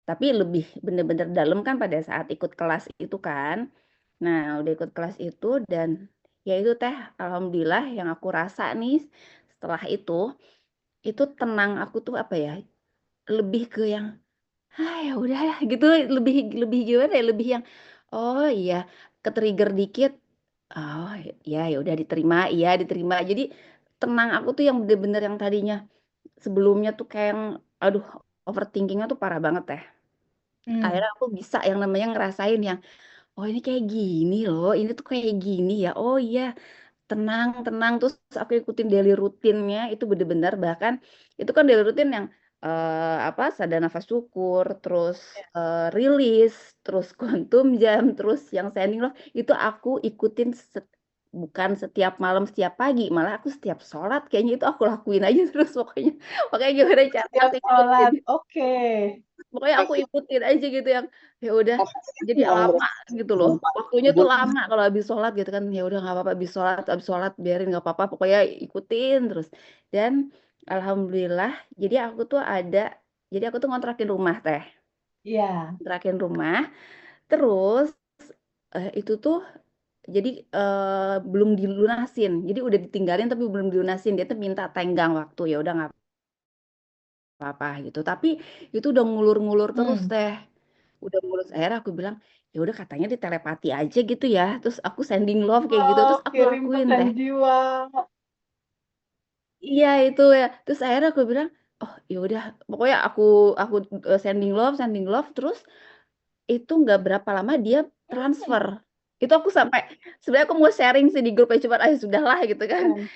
Tapi lebih bener-bener dalam kan pada saat ikut kelas itu kan. Nah, udah ikut kelas itu dan ya itu teh, alhamdulillah yang aku rasa nih setelah itu tenang aku tuh apa ya? Lebih ke yang ya udah ya gitu, lebih lebih gimana ya? Lebih yang oh iya, ke-trigger dikit. Oh ya ya udah diterima, iya diterima. Jadi tenang aku tuh yang bener-bener yang tadinya sebelumnya tuh kayak yang aduh overthinkingnya tuh parah banget teh. Hmm. Akhirnya aku bisa yang namanya ngerasain yang oh ini kayak gini loh, ini tuh kayak gini ya. Oh iya, tenang, tenang. Terus aku ikutin daily rutinnya itu bener-bener bahkan itu kan daily rutin yang apa sadar nafas syukur, terus rilis, terus quantum jam, terus yang standing love itu aku ikutin bukan setiap malam, setiap pagi, malah aku setiap sholat kayaknya itu aku lakuin aja terus pokoknya. Pokoknya gimana caranya Setiap aku ikutin. sholat, oke. Pokoknya aku ikutin aja gitu yang ya udah jadi Yang lama berarti gitu loh waktunya tuh lama kalau habis sholat gitu kan ya udah nggak apa-apa habis sholat biarin nggak apa-apa pokoknya ikutin terus dan alhamdulillah jadi aku tuh ada jadi aku tuh ngontrakin rumah teh Iya. ngontrakin rumah terus itu tuh jadi belum dilunasin jadi udah ditinggalin tapi belum dilunasin dia tuh minta tenggang waktu ya udah nggak apa-apa gitu tapi itu udah ngulur-ngulur terus Hmm. teh udah mulus akhirnya aku bilang ya udah katanya di telepati aja gitu ya terus aku sending love kayak gitu Oh, terus aku kirim lakuin pesan teh jiwa. iya itu ya terus akhirnya aku bilang oh ya udah pokoknya aku sending love terus itu nggak berapa lama dia transfer itu aku sampai sebenarnya aku mau sharing sih di grup ya cuma ah sudahlah gitu kan Hmm.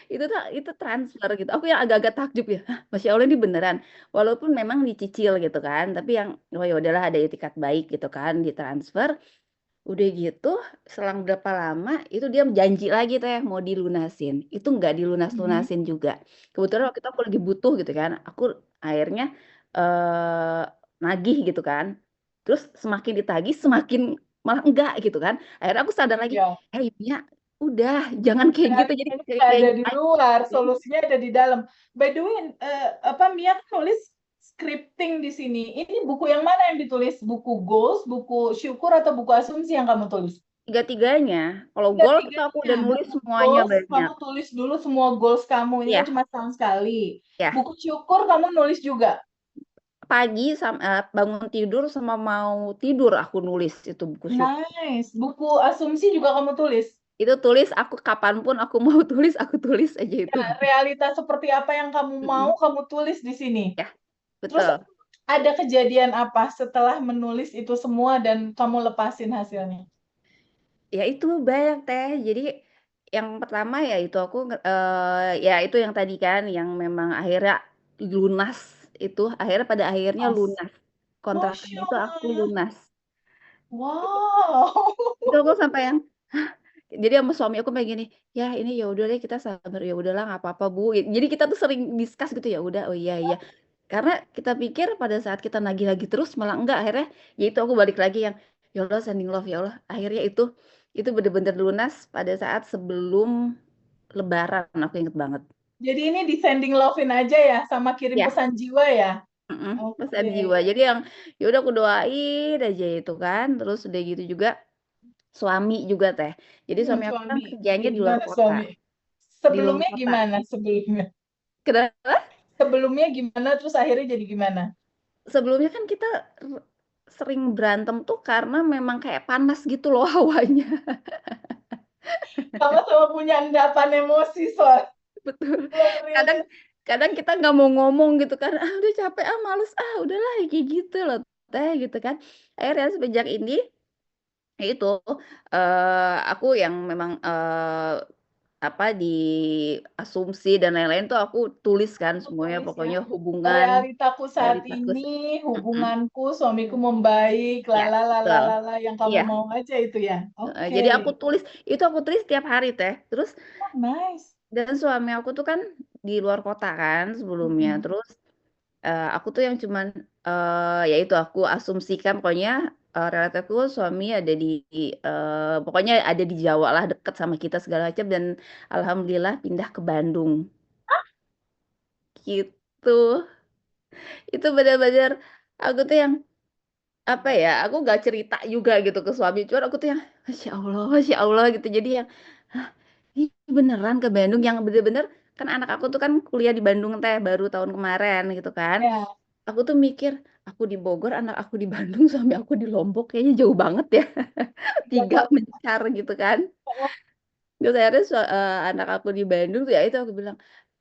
itu transfer gitu aku yang agak-agak takjub ya "Hah, Masya Allah ini beneran walaupun memang dicicil gitu kan tapi yang oh ya udahlah ada etikat baik gitu kan ditransfer. Udah gitu, selang berapa lama itu dia janji lagi teh mau dilunasin. Itu nggak Mhm. dilunas-lunasin juga. Kebetulan waktu itu aku lagi butuh gitu kan. Aku akhirnya eh nagih gitu kan. Terus semakin ditagih semakin malah enggak gitu kan. Akhirnya aku sadar lagi, Ya. ya udah jangan kayak gitu. Jadi Realitanya kayak nggak kayak ada di luar, solusinya ada di dalam. By the way, apa Mia kan nulis scripting di sini. Ini buku yang mana yang ditulis? Buku goals, buku syukur, atau buku asumsi yang kamu tulis? tiga-tiganya. Kalau goals itu aku Tiga-tiganya. udah nulis Buku semuanya goals, kamu banyak. tulis dulu semua goals kamu. Ini kan Iya, cuma setahun sekali. ya. Buku syukur kamu nulis juga. Pagi sama bangun tidur sama mau tidur aku nulis itu buku syukur. Nice. Buku asumsi juga kamu tulis. Itu tulis aku kapanpun aku mau tulis aku tulis aja itu. Ya, realitas seperti apa yang kamu mau, Mm-mm. kamu tulis di sini. Ya, Terus betul. ada kejadian apa setelah menulis itu semua dan kamu lepasin hasilnya? Ya itu banyak teh. Jadi yang pertama ya itu aku ya itu yang tadi kan yang memang akhirnya lunas itu akhirnya pada akhirnya Mas, lunas. Kontrakan Masya itu aku Allah. lunas. Wow. Itu aku sampai yang jadi sama suami aku kayak gini, ya ini ya udah deh kita sabar ya udahlah nggak apa-apa Bu. Jadi kita tuh sering discuss gitu ya udah oh iya iya. Karena kita pikir pada saat kita nagih lagi terus malah enggak akhirnya ya itu aku balik lagi yang ya Allah sending love ya Allah. Akhirnya itu bener-bener lunas pada saat sebelum Lebaran aku inget banget. Jadi ini di sending love-in aja ya, sama kirim Ya, pesan jiwa ya? pesan Oke. jiwa. Jadi yang ya udah aku doain aja itu kan. Terus udah gitu juga suami juga teh. Jadi suami aku kan Suami, kerjanya di luar gimana kota. suami? Di luar Sebelumnya kota. gimana sebelumnya? Kenapa? Sebelumnya gimana terus akhirnya jadi gimana? Sebelumnya kan kita sering berantem tuh karena memang kayak panas gitu loh hawanya. Sama-sama punya endapan emosi soal Betul. Kadang rilis. kadang kita nggak mau ngomong gitu kan. Ah, udah capek ah males ah udahlah kayak gitu loh teh gitu kan. Akhirnya semenjak ini ya itu aku yang memang apa di asumsi dan lain-lain tuh aku tulis kan Aku semuanya tulis ya. pokoknya hubungan Realitaku saat realitaku. ini, Mm-mm, hubunganku, suamiku membaik, ya betul. lalalalalala, yang kamu Iya. mau aja itu ya. Oke. Jadi aku tulis tiap hari teh. Terus Oh, nice. dan suami aku tuh kan di luar kota kan sebelumnya. Mm-mm. Terus aku tuh yang cuman ya itu aku asumsikan pokoknya relatifku suami ada pokoknya ada di Jawa lah deket sama kita segala macam dan alhamdulillah pindah ke Bandung gitu. Itu benar-benar aku tuh yang apa ya, aku nggak cerita juga gitu ke suami, cuman aku tuh yang Masya Allah gitu. Jadi yang, hah, ini beneran ke Bandung, yang bener-bener kan anak aku tuh kan kuliah di Bandung teh baru tahun kemarin gitu kan. Ya, Aku tuh mikir, aku di Bogor, anak aku di Bandung, suami aku di Lombok, kayaknya jauh banget ya. ya Tiga kalau mencar gitu kan. Terus akhirnya anak aku di Bandung tuh ya itu aku bilang,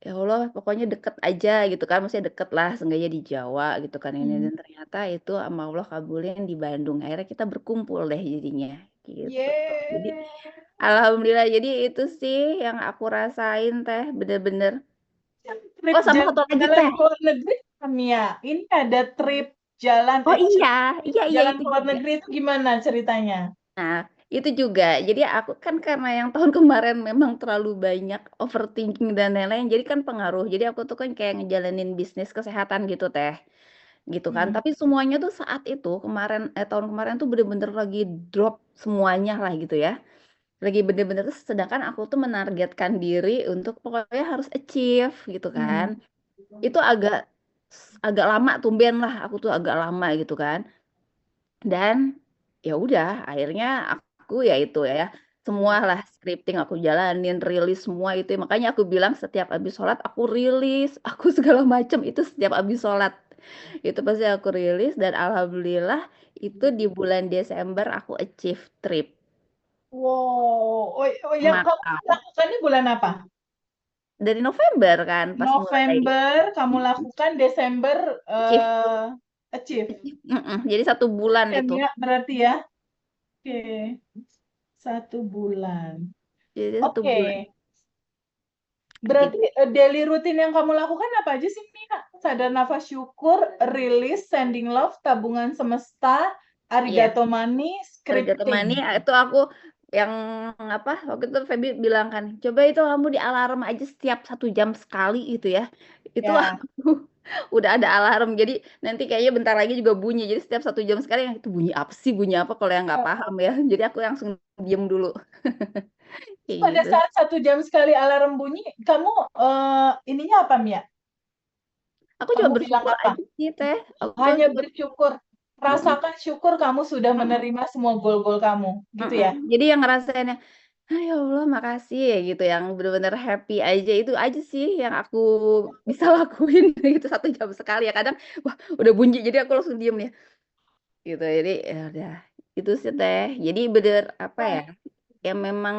ya Allah pokoknya deket aja gitu kan, maksudnya deket lah seenggaknya di Jawa gitu kan ini, hmm. dan ternyata itu sama Allah kabulin di Bandung, akhirnya kita berkumpul deh jadinya gitu. Jadi Yeay. alhamdulillah, jadi itu sih yang aku rasain teh bener-bener. Trip Oh sama satu lagi jalan teh. ke luar negeri, Mia. Ini ada trip jalan, Oh iya, trip iya jalan itu ke luar juga. negeri itu gimana ceritanya? Nah, itu juga. Jadi aku kan karena yang tahun kemarin memang terlalu banyak overthinking dan lain-lain, jadi kan pengaruh. Jadi aku tuh kan kayak ngejalanin bisnis kesehatan gitu teh, gitu kan. Hmm. Tapi semuanya tuh saat itu kemarin, tahun kemarin tuh bener-bener lagi drop semuanya lah gitu ya. Lagi bener-bener tuh, sedangkan aku tuh menargetkan diri untuk pokoknya harus achieve gitu kan. Hmm. Itu agak agak lama, tumben lah aku tuh agak lama gitu kan. Dan ya udah akhirnya aku ya itu ya semua lah scripting aku jalanin, rilis semua itu, makanya aku bilang setiap habis sholat aku rilis, aku segala macam itu setiap habis sholat itu pasti aku rilis, dan alhamdulillah itu di bulan Desember aku achieve trip Wow, oh, yang kamu Makau lakukannya bulan apa? dari November kan pas mulai November kamu Mm-mm. lakukan, Desember achieve, achieve. Mm-mm. Jadi 1 bulan Oke, itu, Mia, berarti ya. Oke, 1 bulan. jadi satu Oke, bulan berarti itu daily rutin yang kamu lakukan apa aja sih, Mia? Sadar nafas syukur, rilis, sending love, tabungan semesta, ya. arigato mani, Arigato scripting. Mani itu aku yang apa waktu itu Feby bilang kan, coba itu kamu di alarm aja setiap 1 jam sekali gitu ya. Itu Ya. aku udah ada alarm, jadi nanti kayaknya bentar lagi juga bunyi, jadi setiap 1 jam sekali, yang itu bunyi apa sih, bunyi apa, kalau yang nggak paham ya, jadi aku langsung diem dulu kayak Pada gitu. saat 1 jam sekali alarm bunyi, kamu ininya apa, Mia? Aku coba Kamu bilang bersyukur apa? aja sih teh, aku Hanya coba. bersyukur. Mm-mm, Rasakan syukur kamu sudah mm-mm, menerima semua goal-goal kamu, gitu mm-mm. ya. Jadi yang ngerasainnya, "Ah, ya Allah makasih ya," gitu, yang bener-bener happy aja, itu aja sih yang aku bisa lakuin gitu 1 jam sekali ya, kadang wah udah bunyi jadi aku langsung diem nih gitu, jadi ya udah itu sih teh, jadi bener apa ya, yang memang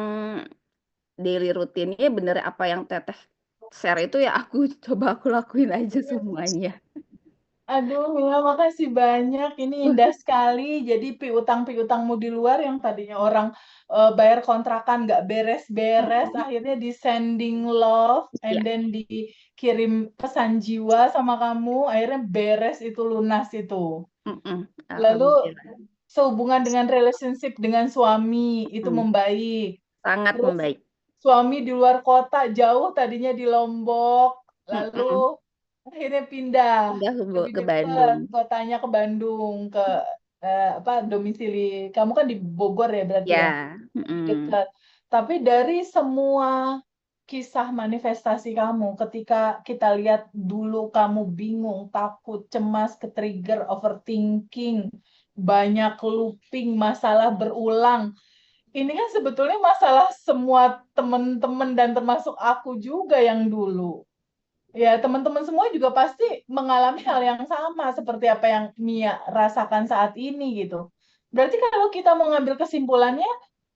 daily rutinnya bener apa yang teteh share itu ya aku coba aku lakuin aja semuanya. Aduh, Mila, makasih banyak. Ini Wah, indah sekali. Jadi piutang-piutangmu di luar yang tadinya orang bayar kontrakan nggak beres-beres, mm-mm. akhirnya di sending love, and Ya, then dikirim pesan jiwa sama kamu, akhirnya beres itu, lunas itu. mm-mm. Lalu Alhamdulillah. sehubungan dengan relationship dengan suami itu Mm. membaik. Sangat Terus membaik. suami di luar kota, jauh tadinya di Lombok, lalu Mm-mm. akhirnya pindah Udah lebih ke dekat Bandung. kotanya ke Bandung, ke apa, domisili kamu kan di Bogor ya berarti ya, Ya, lebih mm-mm. dekat. Tapi dari semua kisah manifestasi kamu, ketika kita lihat dulu kamu bingung, takut, cemas, ke-trigger, overthinking, banyak looping, masalah berulang. Ini kan sebetulnya masalah semua teman-teman dan termasuk aku juga yang dulu. Ya, teman-teman semua juga pasti mengalami hal yang sama seperti apa yang Mia rasakan saat ini gitu. Berarti kalau kita mau ngambil kesimpulannya,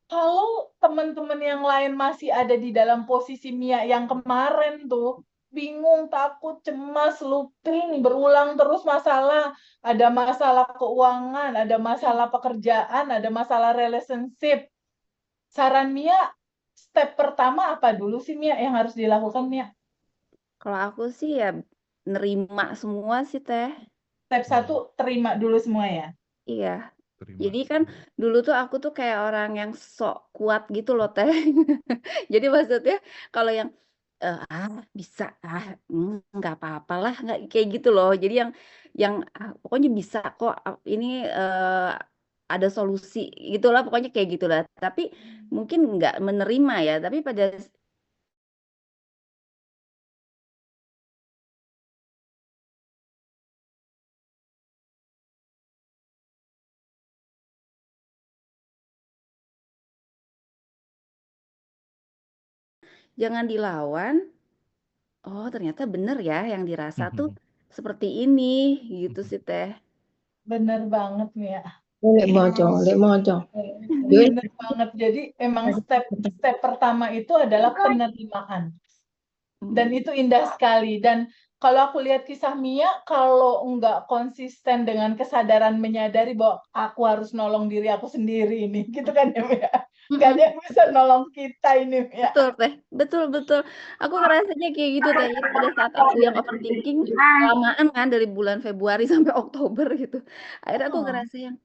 kalau teman-teman yang lain masih ada di dalam posisi Mia yang kemarin tuh, bingung, takut, cemas, looping, berulang terus masalah, ada masalah keuangan, ada masalah pekerjaan, ada masalah relationship. Saran Mia, step pertama apa dulu sih Mia yang harus dilakukan Mia? Kalau aku sih ya nerima semua sih teh. Step satu, terima dulu semua ya. Iya. Jadi kan dulu tuh aku tuh kayak orang yang sok kuat gitu loh teh. Jadi maksudnya kalau yang bisa nggak apa-apa lah, nggak kayak gitu loh. Jadi yang pokoknya bisa kok, ini ada solusi gitulah, pokoknya kayak gitulah. Tapi mungkin nggak menerima ya. Tapi pada jangan dilawan. Oh, ternyata bener ya yang dirasa tuh seperti ini, gitu sih Teh. Bener banget Mia. Lek moco. Bener banget. Jadi emang step pertama itu adalah penerimaan. Dan itu indah sekali. Dan kalau aku lihat kisah Mia, kalau nggak konsisten dengan kesadaran menyadari bahwa aku harus nolong diri aku sendiri ini, gitu kan ya Mia? Nggak ada yang bisa nolong kita ini Mia. Betul Teh, betul. Aku ngerasanya kayak gitu Teh. Jadi pada saat aku yang overthinking, kelamaan kan dari bulan Februari sampai Oktober gitu. Akhirnya aku Oh, ngerasa yang,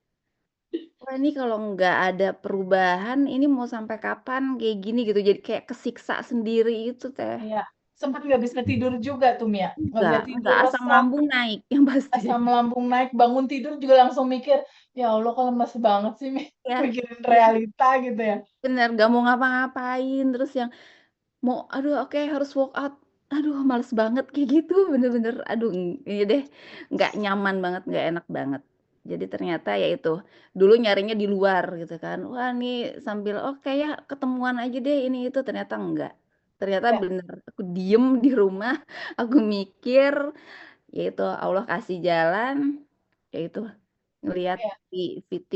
wah ini kalau nggak ada perubahan, ini mau sampai kapan kayak gini gitu. Jadi kayak kesiksa sendiri itu Teh. iya. Sempat nggak bisa tidur juga tuh Mia. Nggak bisa tidur, Enggak, asam resah, lambung naik yang pasti. asam lambung naik, bangun tidur juga langsung mikir, ya Allah kok lemas banget sih Mia. Ya, Mikirin ya, realita gitu ya. bener, gak mau ngapa-ngapain. Terus yang mau, aduh oke harus walk out. Aduh, males banget kayak gitu, bener-bener. Aduh, ini deh, nggak nyaman banget, nggak enak banget. Jadi ternyata ya itu, dulu nyarinya di luar gitu kan. Wah nih sambil, oke ya ketemuan aja deh ini itu. Ternyata enggak. Ternyata Ya, bener, aku diem di rumah, aku mikir, yaitu Allah kasih jalan, yaitu ngelihat ya. di VT.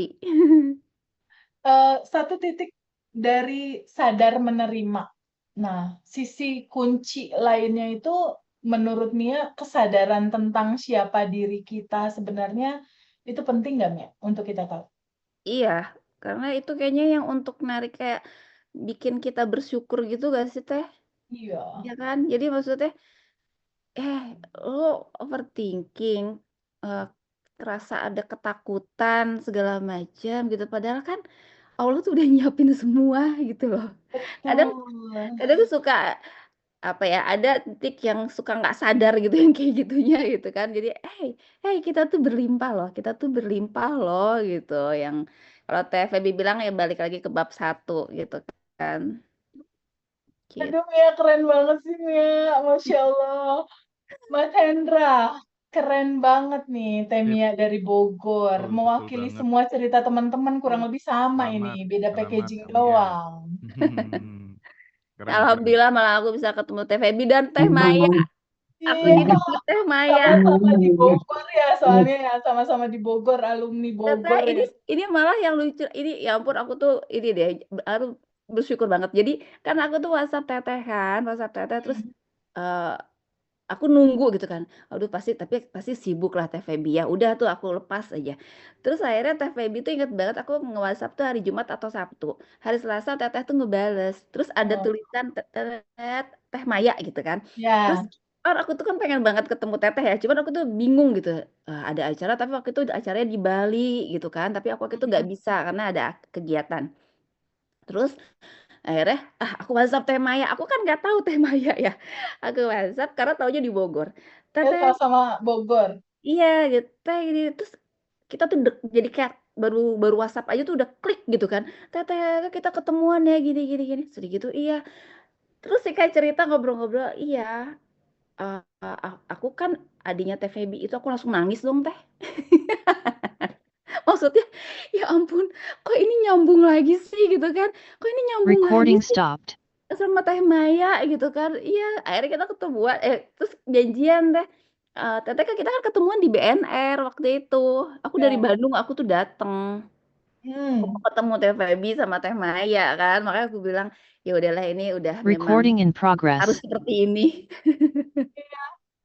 Satu titik dari sadar menerima. Nah, sisi kunci lainnya itu menurut Mia kesadaran tentang siapa diri kita sebenarnya itu penting nggak Mia untuk kita tahu? Iya, karena itu kayaknya yang untuk narik kayak bikin kita bersyukur gitu gak sih Teh? Iya, Ya kan? Jadi maksudnya, eh lo overthinking, eh, kerasa ada ketakutan segala macam gitu. Padahal kan Allah tuh udah nyiapin semua gitu loh. Kadang betul. kadang suka apa ya, ada titik yang suka nggak sadar gitu yang kayak gitunya gitu kan. Jadi, kita tuh berlimpah loh, kita tuh berlimpah loh gitu. Yang kalau Teh Feby bilang ya balik lagi ke bab 1 gitu kan. Gitu. Aduh Mia keren banget sih Mia, Masya Allah. Mas Hendra, keren banget nih Sip, Temia dari Bogor. betul Mewakili banget. semua cerita teman-teman kurang lebih sama ini, Selamat, beda selamat packaging Kamia. doang. Keren, keren. Alhamdulillah malah aku bisa ketemu Teh Feby dan Teh Maya. Aku Iya, jadi punya Teh Maya. sama-sama di Bogor ya, soalnya ya sama-sama di Bogor, alumni Teh, Bogor ini ya. ini malah yang lucu. Ini ya ampun aku tuh ini deh baru bersyukur banget. Jadi kan aku tuh WhatsApp Teteh kan, WhatsApp Teteh terus Hmm. eh, aku nunggu gitu kan. Aduh tapi pasti sibuk lah Teh Feby ya. Udah tuh aku lepas aja. Terus akhirnya Teh Feby tuh inget banget aku nge-WhatsApp tuh hari Jumat atau Sabtu. Hari Selasa Teteh tuh ngebales. Terus ada Oh, tulisan Teh Maya gitu kan. Terus ya. aku tuh kan pengen banget ketemu Teteh ya. Cuman aku tuh bingung gitu. Ada acara tapi waktu itu acaranya di Bali gitu kan. Tapi aku waktu itu nggak Hmm. bisa karena ada kegiatan. Terus akhirnya, aku WhatsApp Teh Maya. Aku kan nggak tahu Teh Maya ya. Aku WhatsApp karena taunya di Bogor. Ya Teteh, sama-sama Bogor. iya gitu. Teh gini. Terus kita tuh jadi kayak baru baru WhatsApp aja tuh udah klik gitu kan. Teteh, kita ketemuan ya gini gini gini. Sedih gitu, iya. Terus sih kayak cerita ngobrol-ngobrol, iya. Aku kan adiknya Teh Feby itu aku langsung nangis dong Teh. Maksudnya, ya ampun, kok ini nyambung lagi sih gitu kan? Kok ini nyambung lagi Recording sih? stopped. Sama Teh Maya gitu kan. Iya, akhirnya kita ketemuan terus janjian deh. Teteh kan kita kan ketemuan di BNR waktu itu. Aku dari Ya. Bandung, aku tuh dateng. Aku mau Hmm. ketemu Teh Feby sama Teh Maya kan. Makanya aku bilang, ya udahlah ini udah memang Recording in harus progress. seperti ini.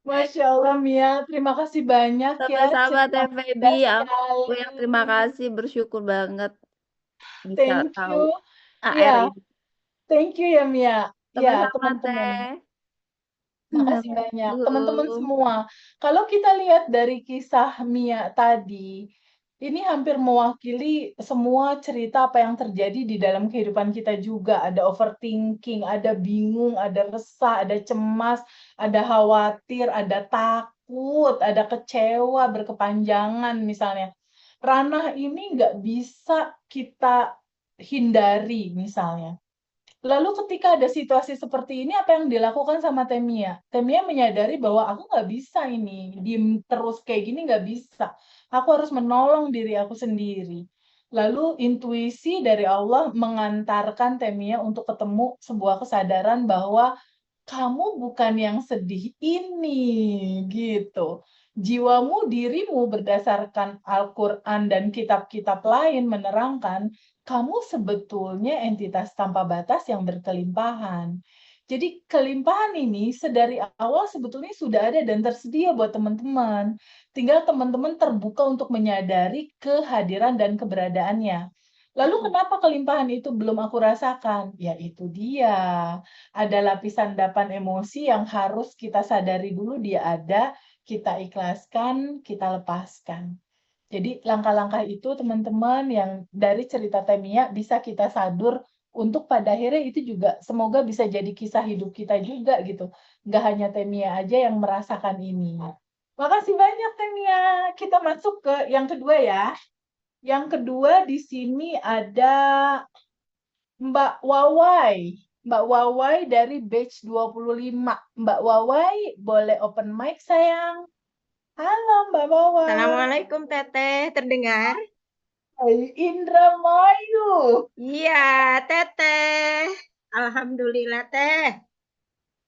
Masya Allah Mia, terima kasih banyak ya, Sama-sama cerita Teh Feby. indah Aku sekali. yang terima kasih, bersyukur banget bisa Thank tahu you. AR Ya, ini. thank you ya Mia. Ya, Sama-sama teman-teman. Teh. Makasih banyak. Teman-teman Gitu. semua, kalau kita lihat dari kisah Mia tadi, ini hampir mewakili semua cerita apa yang terjadi di dalam kehidupan kita juga. Ada overthinking, ada bingung, ada resah, ada cemas, ada khawatir, ada takut, ada kecewa, berkepanjangan misalnya. Ranah ini nggak bisa kita hindari misalnya. Lalu ketika ada situasi seperti ini, apa yang dilakukan sama Temia? Temia menyadari bahwa aku nggak bisa ini, diem terus kayak gini nggak bisa. Aku harus menolong diri aku sendiri. Lalu intuisi dari Allah mengantarkan Temia untuk ketemu sebuah kesadaran bahwa kamu bukan yang sedih ini, gitu. Jiwamu, dirimu berdasarkan Al-Quran dan kitab-kitab lain menerangkan kamu sebetulnya entitas tanpa batas yang berkelimpahan. Jadi kelimpahan ini sedari awal sebetulnya sudah ada dan tersedia buat teman-teman. Tinggal teman-teman terbuka untuk menyadari kehadiran dan keberadaannya. Lalu kenapa kelimpahan itu belum aku rasakan? Ya itu dia. Ada lapisan endapan emosi yang harus kita sadari dulu dia ada, kita ikhlaskan, kita lepaskan. Jadi langkah-langkah itu teman-teman yang dari cerita Temia bisa kita sadur untuk pada akhirnya itu juga semoga bisa jadi kisah hidup kita juga gitu. Nggak hanya Temia aja yang merasakan ini. Makasih banyak Temia. Kita masuk ke yang kedua ya. Yang kedua di sini ada Mbak Wawai. Mbak Wawai dari batch 25. Mbak Wawai, boleh open mic sayang? Halo Mbak Wawai. Assalamualaikum Teteh, terdengar? Hai Indramayu. Iya, Teteh. Alhamdulillah Teh.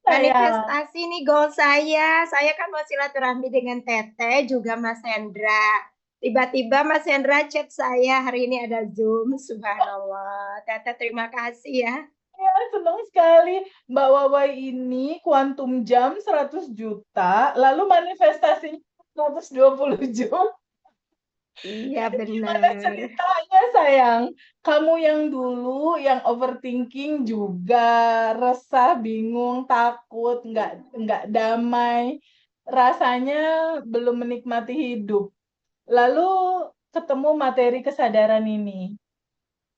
Sayang. Manifestasi nih goal saya. Saya kan mau silaturahmi dengan Teteh juga Mas Hendra. Tiba-tiba Mas Hendra chat saya hari ini ada Zoom. Subhanallah. Teteh terima kasih ya. Ya, senang sekali. Mbak Wawai ini kuantum jam 100 juta, lalu manifestasinya 120 jam. Iya Gimana benar. ceritanya sayang? Kamu yang dulu yang overthinking juga, resah, bingung, takut, nggak damai, rasanya belum menikmati hidup. Lalu ketemu materi kesadaran ini.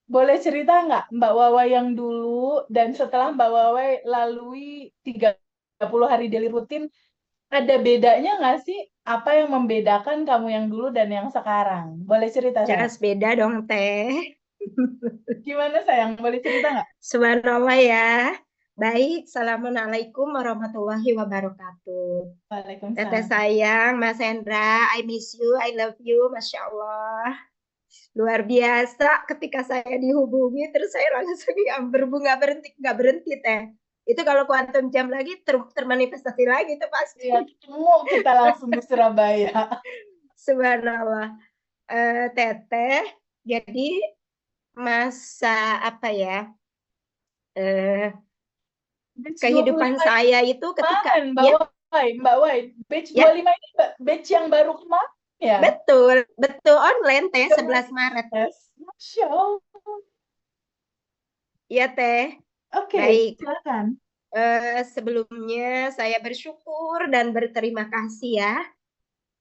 Boleh cerita nggak Mbak Wawai yang dulu dan setelah Mbak Wawai lalui 30 hari daily rutin, ada bedanya nggak sih? Apa yang membedakan kamu yang dulu dan yang sekarang? Boleh cerita sayang? Jelas beda dong Teh. Gimana sayang? Boleh cerita nggak? Subhanallah ya. Baik, Assalamualaikum warahmatullahi wabarakatuh. Teteh Waalaikumsalam. sayang, Mas Hendra, I miss you, I love you, Masya Allah. Luar biasa ketika saya dihubungi, terus saya langsung yang berbunga nggak berhenti Teh. Itu kalau kuantum jam lagi termanifestasi lagi tuh pasti. Ya, ketemu kita langsung di Surabaya. Subhanallah. Teteh, jadi masa apa ya? Batch Kehidupan 25 saya itu ketika kemarin, Mbak ya, Wai. Mbak Wai, batch ya 25 ini batch yang baru kemarin ya? betul online Teh 11 Maret. Yes. Masya Allah. Iya Teh. Oke, Baik. silakan. Sebelumnya saya bersyukur dan berterima kasih ya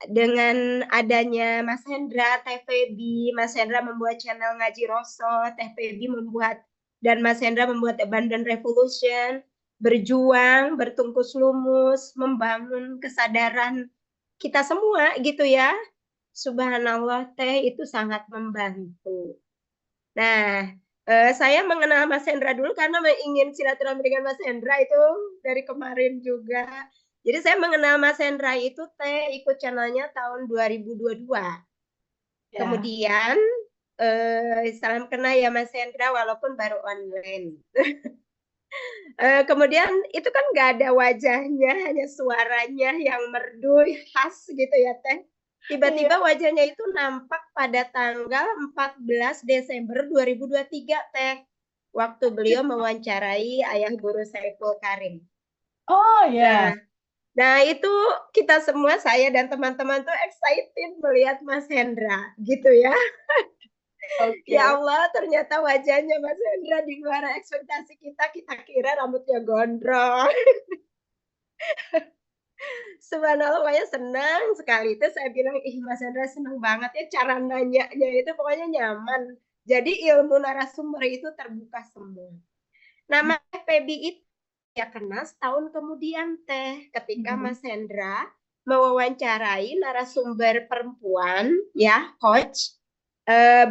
dengan adanya Mas Hendra, Teh Febi. Mas Hendra membuat channel Ngaji Roso, Teh Febi membuat dan Mas Hendra membuat Abundant Revolution, berjuang, bertungkus lumus, membangun kesadaran kita semua gitu ya. Subhanallah Teh itu sangat membantu. Nah, saya mengenal Mas Hendra dulu karena ingin silaturahmi dengan Mas Hendra itu dari kemarin juga. Jadi saya mengenal Mas Hendra itu Teh ikut channelnya tahun 2022. Ya. Kemudian salam kenal ya Mas Hendra walaupun baru online. Kemudian itu kan nggak ada wajahnya, hanya suaranya yang merdu khas gitu ya Teh. Tiba-tiba wajahnya itu nampak pada tanggal 14 Desember 2023 Teh. Waktu beliau mewawancarai ayah guru Saiful Karim. Oh ya. Nah itu kita semua, saya dan teman-teman tuh excited melihat Mas Hendra gitu ya. Okay. Ya Allah, ternyata wajahnya Mas Hendra di luar ekspektasi kita kira rambutnya gondrong. Subhanallah, pokoknya senang sekali. Itu saya bilang, ih Mas Hendra senang banget ya cara nanyanya itu pokoknya nyaman. Jadi ilmu narasumber itu terbuka semua. Nama Febi itu ya kenal setahun kemudian Teh ketika Mas Hendra mewawancarai narasumber perempuan ya coach.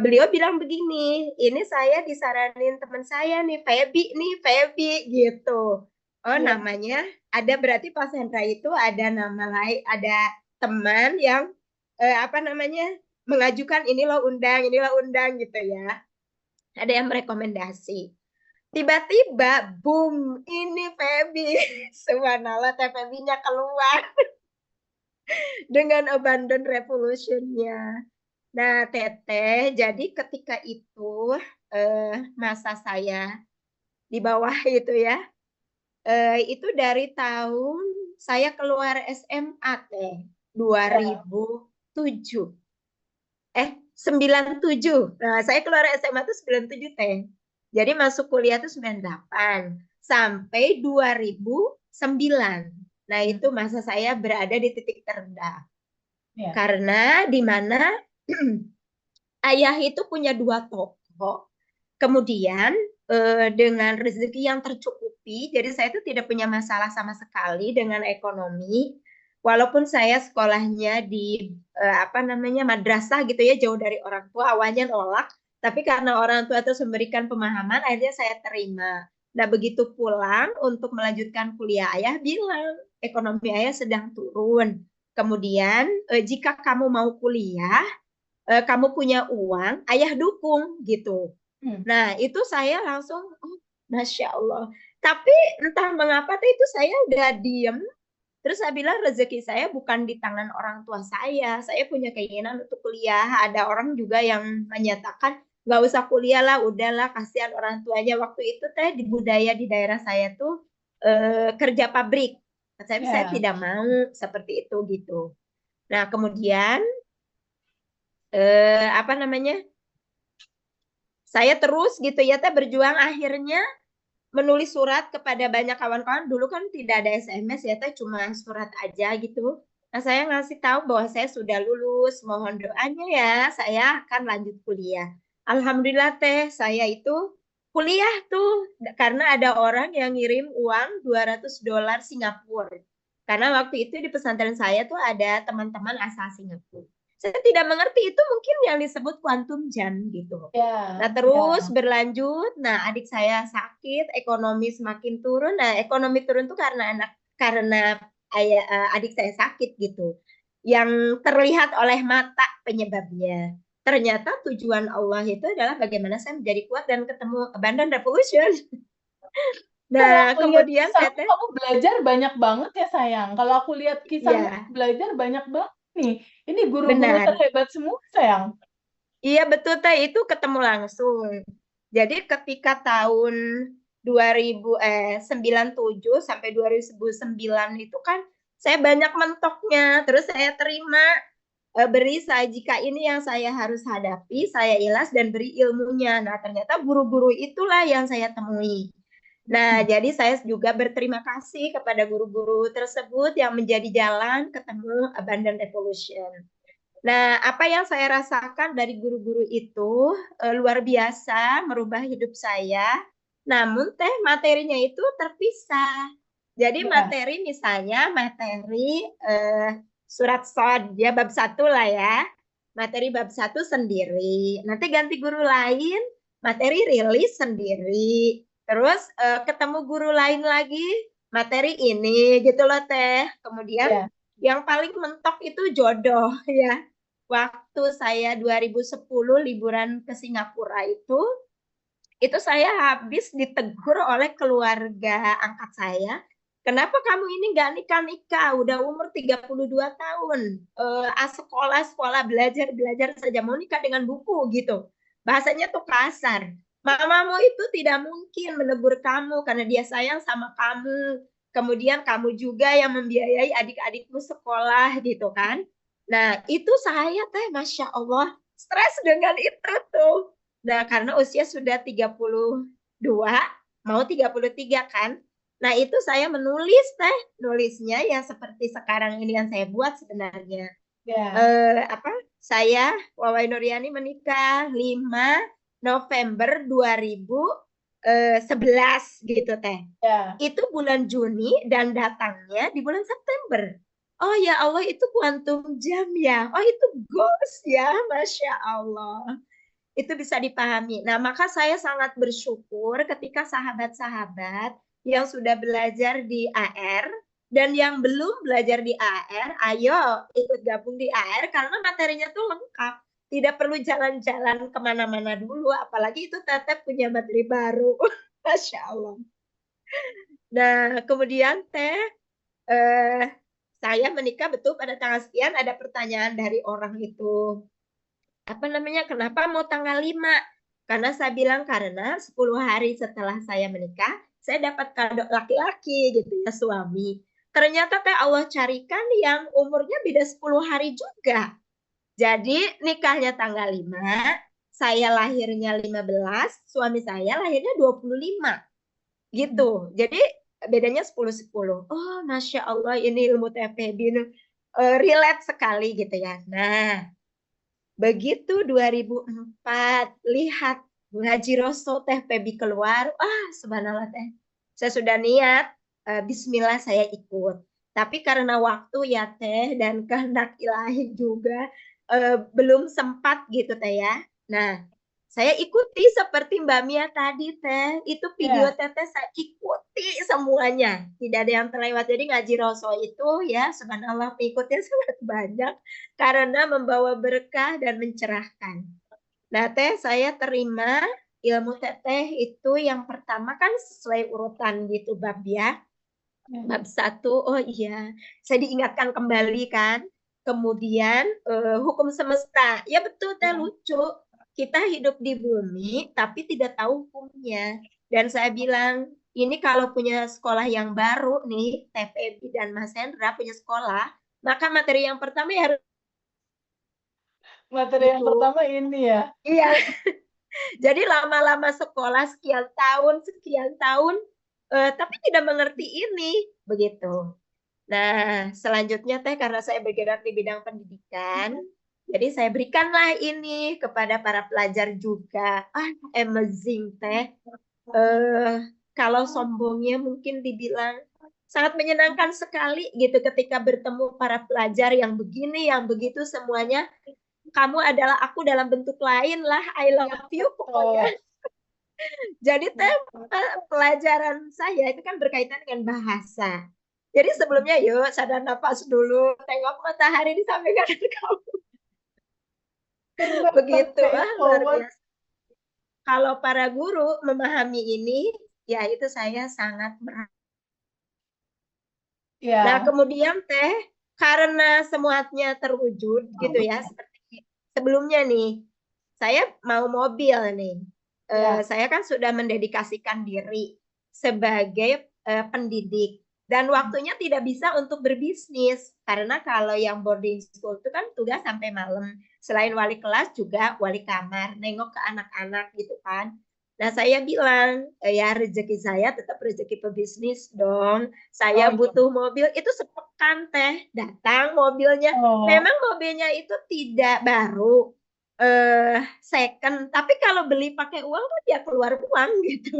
Beliau bilang begini, ini saya disaranin teman saya nih Febi gitu. Oh namanya ada, berarti Pak Hendra itu ada nama lain, ada teman yang apa namanya mengajukan ini loh undang gitu ya. Ada yang merekomendasi. Tiba-tiba boom, ini Feby. Subhanallah, Feby-nya keluar dengan Abandon Revolution-nya. Nah, Teteh, jadi ketika itu masa saya di bawah itu ya, itu dari tahun saya keluar SMA Teh, 2007. 97. Nah, saya keluar SMA itu 97 Teh. Jadi masuk kuliah itu 98 sampai 2009. Nah, itu masa saya berada di titik terendah. Ya. Karena di mana ayah itu punya 2 toko. Kemudian dengan rezeki yang tercukupi, jadi saya itu tidak punya masalah sama sekali dengan ekonomi. Walaupun saya sekolahnya di madrasah gitu ya, jauh dari orang tua, awalnya nolak, tapi karena orang tua terus memberikan pemahaman, akhirnya saya terima. Nah, begitu pulang untuk melanjutkan kuliah, ayah bilang ekonomi ayah sedang turun. Kemudian jika kamu mau kuliah, kamu punya uang, ayah dukung gitu. Nah, itu saya langsung, oh, Masya Allah. Tapi entah mengapa itu saya udah diem. Terus saya bilang rezeki saya bukan di tangan orang tua saya. Saya punya keinginan untuk kuliah. Ada orang juga yang menyatakan, nggak usah kuliah lah, udahlah, kasihan orang tuanya. Waktu itu Teh di budaya di daerah saya tuh kerja pabrik. Saya tidak mau seperti itu gitu. Nah, kemudian saya terus gitu ya Teh berjuang, akhirnya menulis surat kepada banyak kawan-kawan. Dulu kan tidak ada SMS ya Teh, cuma surat aja gitu. Nah, saya ngasih tahu bahwa saya sudah lulus, mohon doanya ya, saya akan lanjut kuliah. Alhamdulillah Teh, saya itu kuliah tuh karena ada orang yang ngirim uang $200 Singapura. Karena waktu itu di pesantren saya tuh ada teman-teman asal Singapura. Saya tidak mengerti itu mungkin yang disebut quantum jam gitu. Nah, terus berlanjut. Nah, adik saya sakit, ekonomi semakin turun. Nah, ekonomi turun tuh karena adik saya sakit gitu. Yang terlihat oleh mata penyebabnya. Ternyata tujuan Allah itu adalah bagaimana saya menjadi kuat dan ketemu Abandon Revolution. Nah, kemudian Teteh, kamu belajar banyak banget ya sayang. Kalau aku lihat kisahmu belajar banyak banget nih. Ini guru-guru terhebat semua sayang. Iya betul Teh, itu ketemu langsung. Jadi ketika tahun 97 sampai 2009 itu kan saya banyak mentoknya. Terus saya terima beri saya jika ini yang saya harus hadapi, saya ilas dan beri ilmunya. Nah, ternyata guru-guru itulah yang saya temui. Nah, jadi saya juga berterima kasih kepada guru-guru tersebut yang menjadi jalan ketemu Abandon Revolution. Nah, apa yang saya rasakan dari guru-guru itu luar biasa merubah hidup saya. Namun Teh materinya itu terpisah. Jadi materi misalnya materi surat Shad ya bab 1 lah ya. Materi bab 1 sendiri. Nanti ganti guru lain, materi rilis sendiri. Terus ketemu guru lain lagi, materi ini gitu loh Teh. Kemudian yang paling mentok itu jodoh ya. Waktu saya 2010 liburan ke Singapura itu saya habis ditegur oleh keluarga angkat saya. Kenapa kamu ini nggak nikah-nikah? Udah umur 32 tahun. Sekolah belajar saja. Mau nikah dengan buku gitu. Bahasanya tuh kasar. Mamamu itu tidak mungkin menegur kamu karena dia sayang sama kamu. Kemudian kamu juga yang membiayai adik-adikmu sekolah gitu kan. Nah, itu saya Teh, Masya Allah, stres dengan itu tuh. Nah, karena usia sudah 32, mau 33 kan. Nah, itu saya menulis Teh, nulisnya ya seperti sekarang ini yang saya buat sebenarnya. Saya, Wawai Nuriani, menikah 5 November 2011 gitu Teh. Itu bulan Juni dan datangnya di bulan September. Oh ya Allah, itu kuantum jam ya. Oh itu goals ya, Masya Allah. Itu bisa dipahami. Nah, maka saya sangat bersyukur ketika sahabat-sahabat yang sudah belajar di AR dan yang belum belajar di AR, ayo ikut gabung di AR karena materinya tuh lengkap. tidak perlu jalan-jalan kemana-mana dulu, apalagi itu Teteh punya materi baru. Masya Allah. Nah, kemudian Teh, saya menikah betul pada tanggal sekian, ada pertanyaan dari orang itu. Apa namanya, kenapa mau tanggal 5? Karena saya bilang karena 10 hari setelah saya menikah, saya dapat kado laki-laki gitu ya, suami. Ternyata Teh Allah carikan yang umurnya beda 10 hari juga. Jadi nikahnya tanggal 5, saya lahirnya 15, suami saya lahirnya 25. Gitu. Jadi bedanya 10-10. Oh, Masya Allah, ini ilmu TPB ini relate sekali gitu ya. Nah, begitu 2004, lihat Ngaji Rosso Teh Pebi keluar, subhanallah Teh. Saya sudah niat, bismillah saya ikut. Tapi karena waktu ya Teh, dan kehendak ilahi juga, belum sempat gitu Teh ya. Nah, saya ikuti seperti Mbak Mia tadi Teh, itu video Ya. Teteh saya ikuti semuanya, tidak ada yang terlewat. Jadi Ngaji Rosso itu ya, subhanallah pengikutnya sangat banyak karena membawa berkah dan mencerahkan. Nah Teh, saya terima ilmu Teteh itu yang pertama kan sesuai urutan gitu bab ya. Bab 1, oh iya, saya diingatkan kembali kan. Kemudian hukum semesta, ya betul Teh, lucu. Kita hidup di bumi tapi tidak tahu hukumnya. Dan saya bilang, ini kalau punya sekolah yang baru nih, TPB dan Mas Hendra punya sekolah, maka materi yang pertama ya harus Materi yang gitu. pertama ini ya. Iya. Jadi lama-lama sekolah sekian tahun, tapi tidak mengerti ini, begitu. Nah, selanjutnya Teh, karena saya bergerak di bidang pendidikan, jadi saya berikanlah ini kepada para pelajar juga. Amazing Teh. Kalau sombongnya mungkin dibilang sangat menyenangkan sekali gitu ketika bertemu para pelajar yang begini, yang begitu semuanya. Kamu adalah aku dalam bentuk lain lah, I love you pokoknya. Jadi Teh, pelajaran saya itu kan berkaitan dengan bahasa. Jadi sebelumnya yuk sadar nafas dulu, tengok matahari di samping kanan kamu. Begitu, luar biasa. Kalau para guru memahami ini, ya itu saya sangat Ya. Nah, kemudian Teh, karena semuanya terwujud gitu ya, seperti sebelumnya nih, saya mau mobil nih. Ya. Saya kan sudah mendedikasikan diri sebagai pendidik. Dan waktunya tidak bisa untuk berbisnis. Karena kalau yang boarding school itu kan tugas sampai malam. Selain wali kelas juga wali kamar, nengok ke anak-anak gitu kan. Nah, saya bilang, ya rezeki saya tetap rezeki pebisnis dong. Saya butuh mobil, itu sepekan Teh. Datang mobilnya. Memang mobilnya itu tidak baru, second. Tapi kalau beli pakai uang tuh dia keluar uang gitu.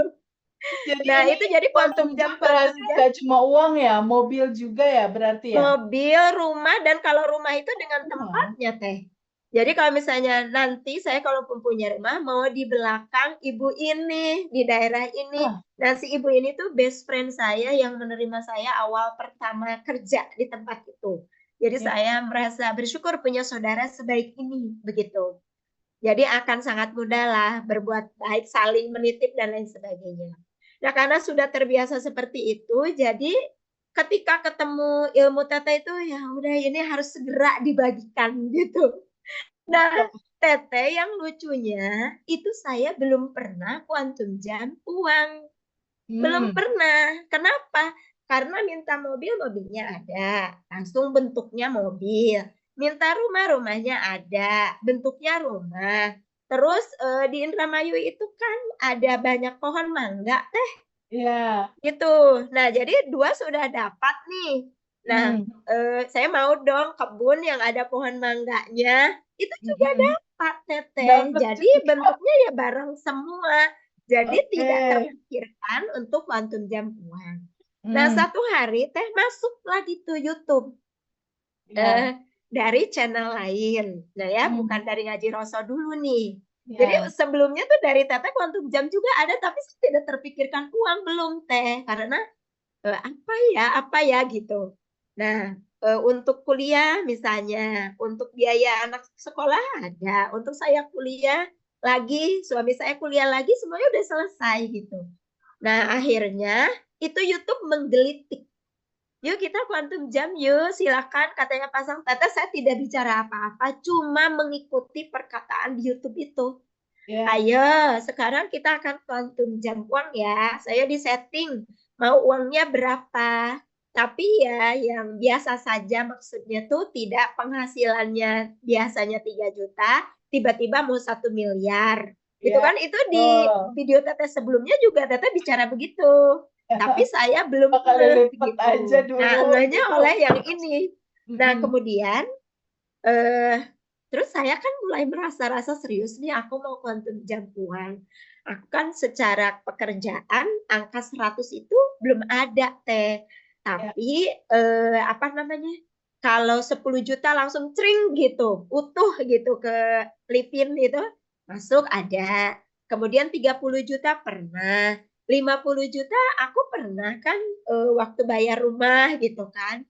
Jadi nah, itu jadi Quantum Jam berarti nggak cuma uang ya, mobil juga ya berarti ya? Mobil, rumah, dan kalau rumah itu dengan tempatnya Teh. Jadi kalau misalnya nanti saya kalaupun punya rumah mau di belakang ibu ini, di daerah ini. Nah si ibu ini tuh best friend saya yang menerima saya awal pertama kerja di tempat itu. Jadi saya merasa bersyukur punya saudara sebaik ini, begitu. Jadi akan sangat mudah lah berbuat baik, saling menitip dan lain sebagainya. Nah karena sudah terbiasa seperti itu, jadi ketika ketemu ilmu Teteh itu ya udah ini harus segera dibagikan gitu. Nah, Teteh yang lucunya itu saya belum pernah quantum jam uang. Belum pernah. Kenapa? Karena minta mobil, mobilnya ada. Langsung bentuknya mobil. Minta rumah, rumahnya ada. Bentuknya rumah. Terus di Indramayu itu kan ada banyak pohon mangga Teh. Iya. Gitu. Nah, jadi 2 sudah dapat nih. Nah, saya mau dong kebun yang ada pohon mangganya. Itu juga dapat Teteh. Jadi bentuknya ya bareng semua. Jadi tidak terpikirkan untuk quantum jam uang. Nah, satu hari Teh masuklah di YouTube. Dari channel lain. Nah ya, bukan dari Ngaji Rosso dulu nih. Jadi sebelumnya tuh dari Teteh quantum jam juga ada, tapi tidak terpikirkan uang belum Teh. Karena apa ya gitu. Nah, untuk kuliah misalnya, untuk biaya anak sekolah ada, untuk saya kuliah lagi, suami saya kuliah lagi, semuanya udah selesai gitu. Nah, akhirnya itu YouTube menggelitik. Yuk kita kuantum jam yuk, silakan katanya pasang tata. Saya tidak bicara apa-apa, cuma mengikuti perkataan di YouTube itu. Ya. Ayo, sekarang kita akan kuantum jam uang ya. Saya di setting mau uangnya berapa. Tapi ya yang biasa saja, maksudnya tuh tidak penghasilannya biasanya 3 juta, tiba-tiba mau 1 miliar. Gitu Ya. kan, itu di Oh. video Teteh sebelumnya juga Teteh bicara begitu. Tapi saya belum Bakal ngeh lipet gitu. aja dulu. Nah, ngehnya gitu. oleh yang ini. Nah, Mm-mm. kemudian terus saya kan mulai merasa-rasa serius nih, aku mau kuantum jam uang. Aku kan secara pekerjaan angka 100 itu belum ada Teh. Tapi apa namanya? Kalau 10 juta langsung cring gitu, utuh gitu ke Livin itu masuk ada. Kemudian 30 juta pernah. 50 juta aku pernah kan waktu bayar rumah gitu kan.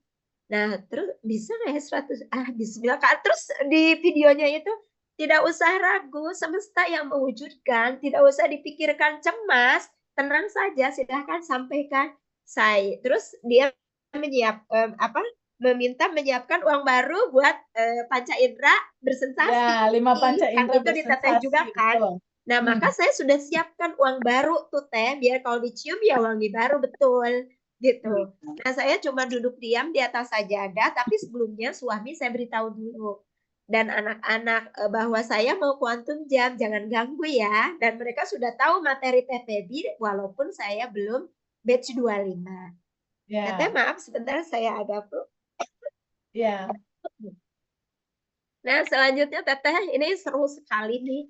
Nah, terus bisa nggak ya 100? Bismillah. Kak. Terus di videonya itu tidak usah ragu, semesta yang mewujudkan, tidak usah dipikirkan cemas, tenang saja, silahkan sampaikan. Saya terus dia meminta menyiapkan uang baru buat panca indera bersensasi. Ya, 5 panca Kan indera itu diteteh bersensasi. juga kan. Betul. Nah, maka saya sudah siapkan uang baru tuh Teh, biar kalau dicium ya wangi baru betul gitu. Nah, saya cuma duduk diam di atas sajadah, tapi sebelumnya suami saya beritahu dulu. Dan anak-anak bahwa saya mau kuantum jam, jangan ganggu ya. Dan mereka sudah tahu materi TPB walaupun saya belum batch 25. Ya. Teteh maaf sebentar saya ada flu. Ya. Nah, selanjutnya Teteh, ini seru sekali nih.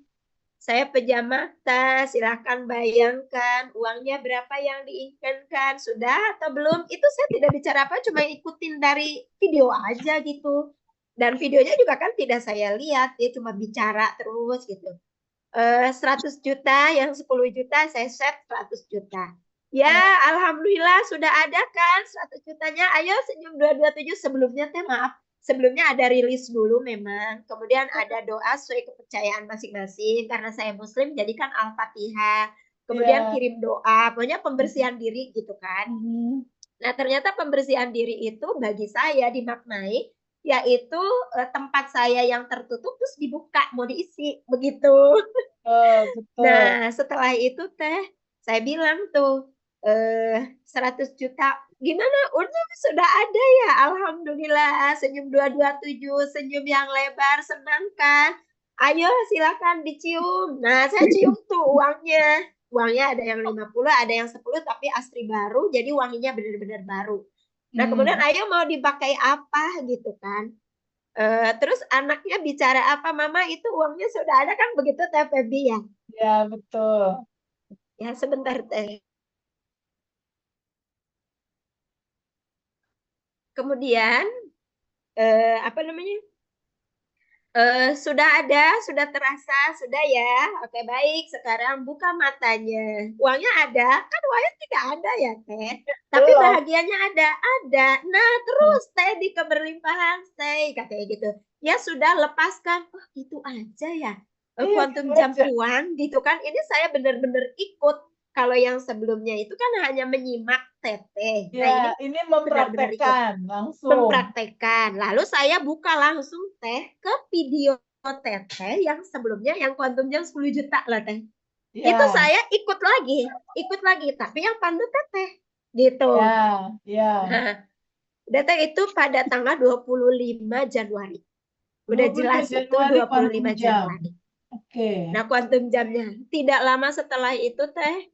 Saya pejam mata, silahkan bayangkan uangnya berapa yang diinginkan, sudah atau belum. Itu saya tidak bicara apa, cuma ikutin dari video aja gitu. Dan videonya juga kan tidak saya lihat, dia cuma bicara terus gitu. 100 juta, yang 10 juta saya set 100 juta. Ya, alhamdulillah sudah ada kan 100 jutanya. Ayo senyum 227 sebelumnya Teh maaf. Sebelumnya ada rilis dulu memang. Kemudian ada doa sesuai kepercayaan masing-masing. Karena saya muslim jadi kan Al-Fatihah. Kemudian kirim doa. Pokoknya pembersihan diri gitu kan. Nah ternyata pembersihan diri itu bagi saya dimaknai yaitu tempat saya yang tertutup terus dibuka mau diisi begitu. Betul. Nah setelah itu Teh saya bilang tuh 100 juta gimana udah sudah ada ya alhamdulillah senyum 227 senyum yang lebar senang kan ayo silakan dicium. Nah saya cium tuh uangnya ada yang 50 ada yang 10 tapi asli baru jadi wanginya benar-benar baru. Nah kemudian ayo mau dipakai apa gitu kan. Terus anaknya bicara apa mama itu uangnya sudah ada kan begitu Teh Febi ya. Ya betul. Ya sebentar Teh. Kemudian apa namanya? Sudah ada, sudah terasa, sudah ya. Oke baik, sekarang buka matanya. Uangnya ada, kan uangnya tidak ada ya Teh. Tapi Belum. bahagianya ada. Nah terus Teh di keberlimpahan stay katanya gitu. Ya sudah lepaskan. Oh itu aja ya. Kuantum jam uang gitu kan. Ini saya benar-benar ikut. Kalau yang sebelumnya itu kan hanya menyimak Teteh. Ya, Nah ini ini mempraktekkan langsung. mempraktekkan. Lalu saya buka langsung Teh ke video Teteh yang sebelumnya yang kuantum jam 10 juta lah Teh. Ya. Itu saya ikut lagi. Tapi yang pandu Teteh. Gitu. Ya. Nah, data itu pada tanggal 25 Januari. Udah 25 jelas Januari, itu 25 Januari. Oke. Nah, kuantum jamnya. Tidak lama setelah itu Teh,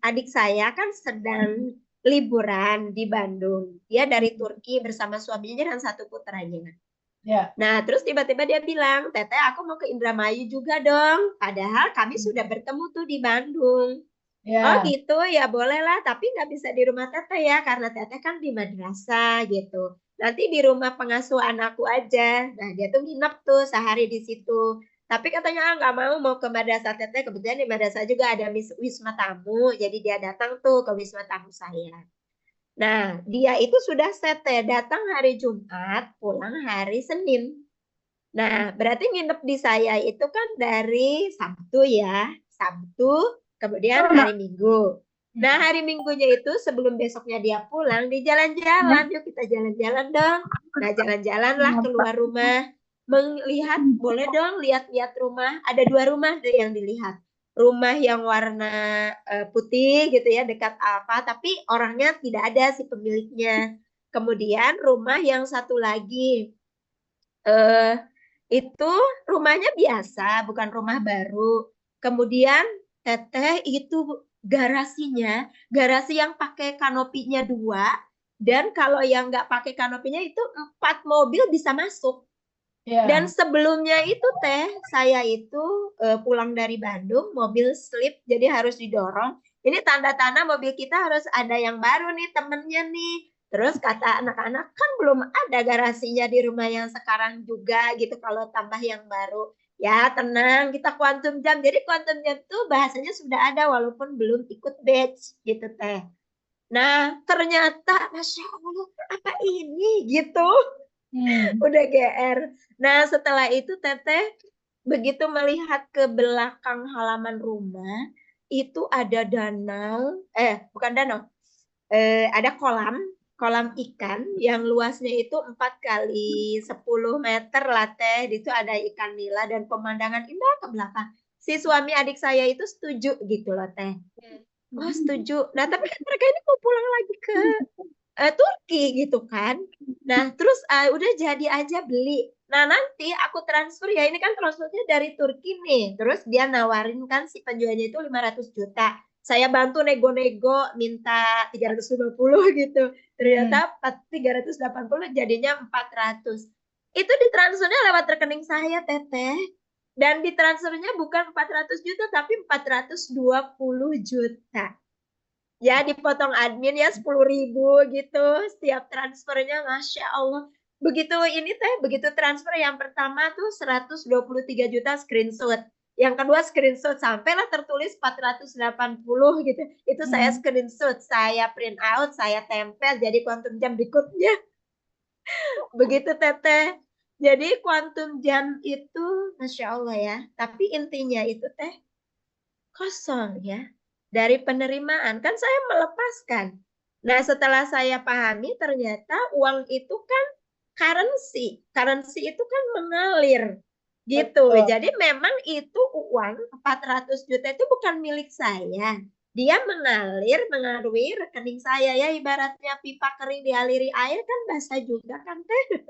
adik saya kan sedang liburan di Bandung. Dia dari Turki bersama suaminya dan satu putranya. Ya. Nah, terus tiba-tiba dia bilang, Teteh aku mau ke Indramayu juga dong. Padahal kami sudah bertemu tuh di Bandung. Ya. Oh gitu, ya bolehlah. Tapi nggak bisa di rumah Teteh ya, karena Teteh kan di madrasah gitu. Nanti di rumah pengasuh anakku aja. Nah, dia tuh nginep tuh sehari di situ. Tapi katanya nggak mau ke madrasah Teteh. Kebetulan di madrasah juga ada wisma tamu. Jadi dia datang tuh ke wisma tamu saya. Nah, dia itu sudah set ya, datang hari Jumat, pulang hari Senin. Nah, berarti nginep di saya itu kan dari Sabtu ya. Sabtu, kemudian hari Minggu. Nah, hari Minggunya itu sebelum besoknya dia pulang, di jalan-jalan. Yuk kita jalan-jalan dong. Nah, jalan-jalanlah keluar rumah. Melihat, boleh dong lihat-lihat rumah. Ada 2 rumah deh yang dilihat. Rumah yang warna putih gitu ya, dekat Alfa. Tapi orangnya tidak ada si pemiliknya. Kemudian rumah yang satu lagi. eh itu rumahnya biasa, bukan rumah baru. Kemudian Teteh itu garasi yang pakai kanopinya 2, dan kalau yang nggak pakai kanopinya itu 4 mobil bisa masuk. Dan Ya. sebelumnya itu saya itu pulang dari Bandung, mobil slip, jadi harus didorong. Ini tanda-tanda mobil kita harus ada yang baru nih, temennya nih. Terus kata anak-anak, kan belum ada garasinya di rumah yang sekarang juga gitu, kalau tambah yang baru. Ya tenang, kita quantum jam. Jadi quantum jam itu bahasanya sudah ada walaupun belum ikut batch gitu Teh. Nah ternyata, Masya Allah, apa ini gitu. Udah GR. Nah, setelah itu Teteh begitu melihat ke belakang halaman rumah, itu ada danau, bukan danau, ada kolam ikan yang luasnya itu 4 kali 10 meter lah Teh. Itu ada ikan nila dan pemandangan indah ke belakang. Si suami adik saya itu setuju gitu loh Teh. Oh setuju. Nah tapi kan mereka ini mau pulang lagi ke Turki gitu kan. Nah, terus udah jadi aja beli. Nah, nanti aku transfer ya, ini kan transfernya dari Turki nih. Terus dia nawarin kan si penjualnya itu 500 juta. Saya bantu nego-nego minta 350 gitu. Ternyata 380 jadinya 400. Itu ditransfernya lewat rekening saya, Teteh. Dan ditransfernya bukan 400 juta, tapi 420 juta. Ya dipotong admin ya 10.000 gitu setiap transfernya, Masya Allah. Begitu transfer yang pertama tuh 123 juta screenshot. Yang kedua screenshot sampailah tertulis 480 gitu. Itu saya screenshot, saya print out, saya tempel jadi quantum jam berikutnya. Begitu Teteh. Jadi quantum jam itu Masya Allah ya. Tapi intinya itu Teh kosong ya. Dari penerimaan kan saya melepaskan. Nah, setelah saya pahami ternyata uang itu kan currency. Currency itu kan mengalir gitu. Betul. Jadi memang itu uang 400 juta itu bukan milik saya. Dia mengarungi rekening saya ya, ibaratnya pipa kering dialiri air kan basah juga kan Teh.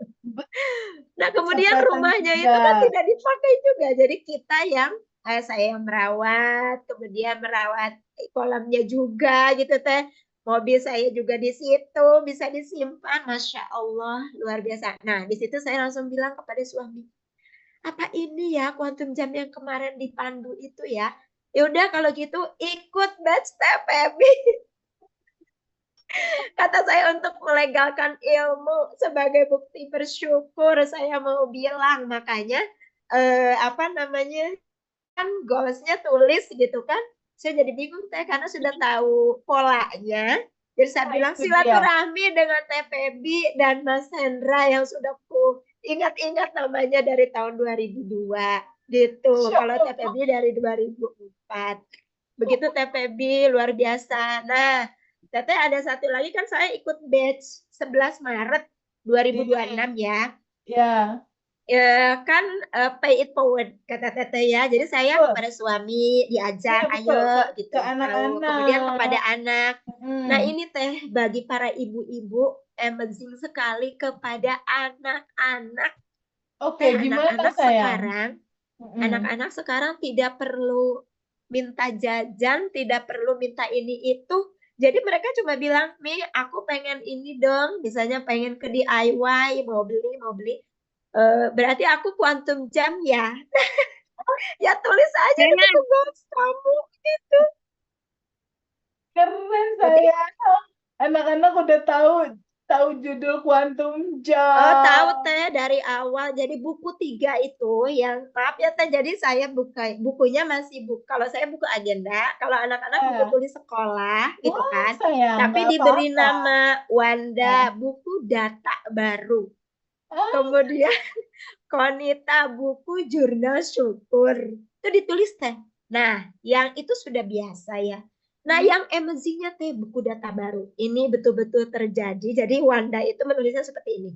Nah, kemudian rumahnya itu kan tidak dipakai juga. Jadi kita yang saya yang merawat, kemudian merawat kolamnya juga gitu Teh. Mobil saya juga di situ bisa disimpan, Masya Allah luar biasa. Nah, di situ saya langsung bilang kepada suami, apa ini ya quantum jam yang kemarin dipandu itu ya? Ya udah kalau gitu ikut batch TPB. Kata saya untuk melegalkan ilmu sebagai bukti bersyukur, saya mau bilang makanya apa namanya kan goalsnya tulis gitu kan. Saya jadi bingung Teh karena sudah tahu polanya. Jadi saya bilang silaturahmi dengan TPB dan Mas Hendra yang sudah ku ingat-ingat namanya dari tahun 2002 gitu. Kalau TPB dari 2004. Begitu TPB luar biasa. Nah, Teteh ada satu lagi kan saya ikut batch 11 Maret 2026 ya. Ya. Kan pay it forward kata Teteh ya. Jadi saya kepada suami diajak ayo gitu. Ke anak-anak. Kemudian kepada anak. Nah ini Teh bagi para ibu-ibu amazing sekali kepada anak-anak. Oke, gimana anak-anak sayang? sekarang, anak-anak sekarang tidak perlu minta jajan, tidak perlu minta ini itu. Jadi mereka cuma bilang, Mi, aku pengen ini dong. Misalnya pengen ke DIY, mau beli. Berarti aku quantum jam ya. Ya tulis aja di buku goals kamu gitu. Keren sayang. Anak-anak udah tahu tahu judul Quantum Oh, Jump. tahu Teh dari awal. Jadi buku 3 itu yang maaf ya Teh. Jadi saya buka bukunya masih kalau saya buku agenda, kalau anak-anak buku Eh, tulis sekolah gitu wah kan. sayang, Tapi nggak diberi apa-apa. nama Eh, Wanda buku data baru. ah, Kemudian Konita buku jurnal syukur. Itu ditulis Teh. Nah, yang itu sudah biasa ya. Nah, hmm, yang amazing-nya Teh buku data baru. Ini betul-betul terjadi. Jadi Wanda itu menulisnya seperti ini.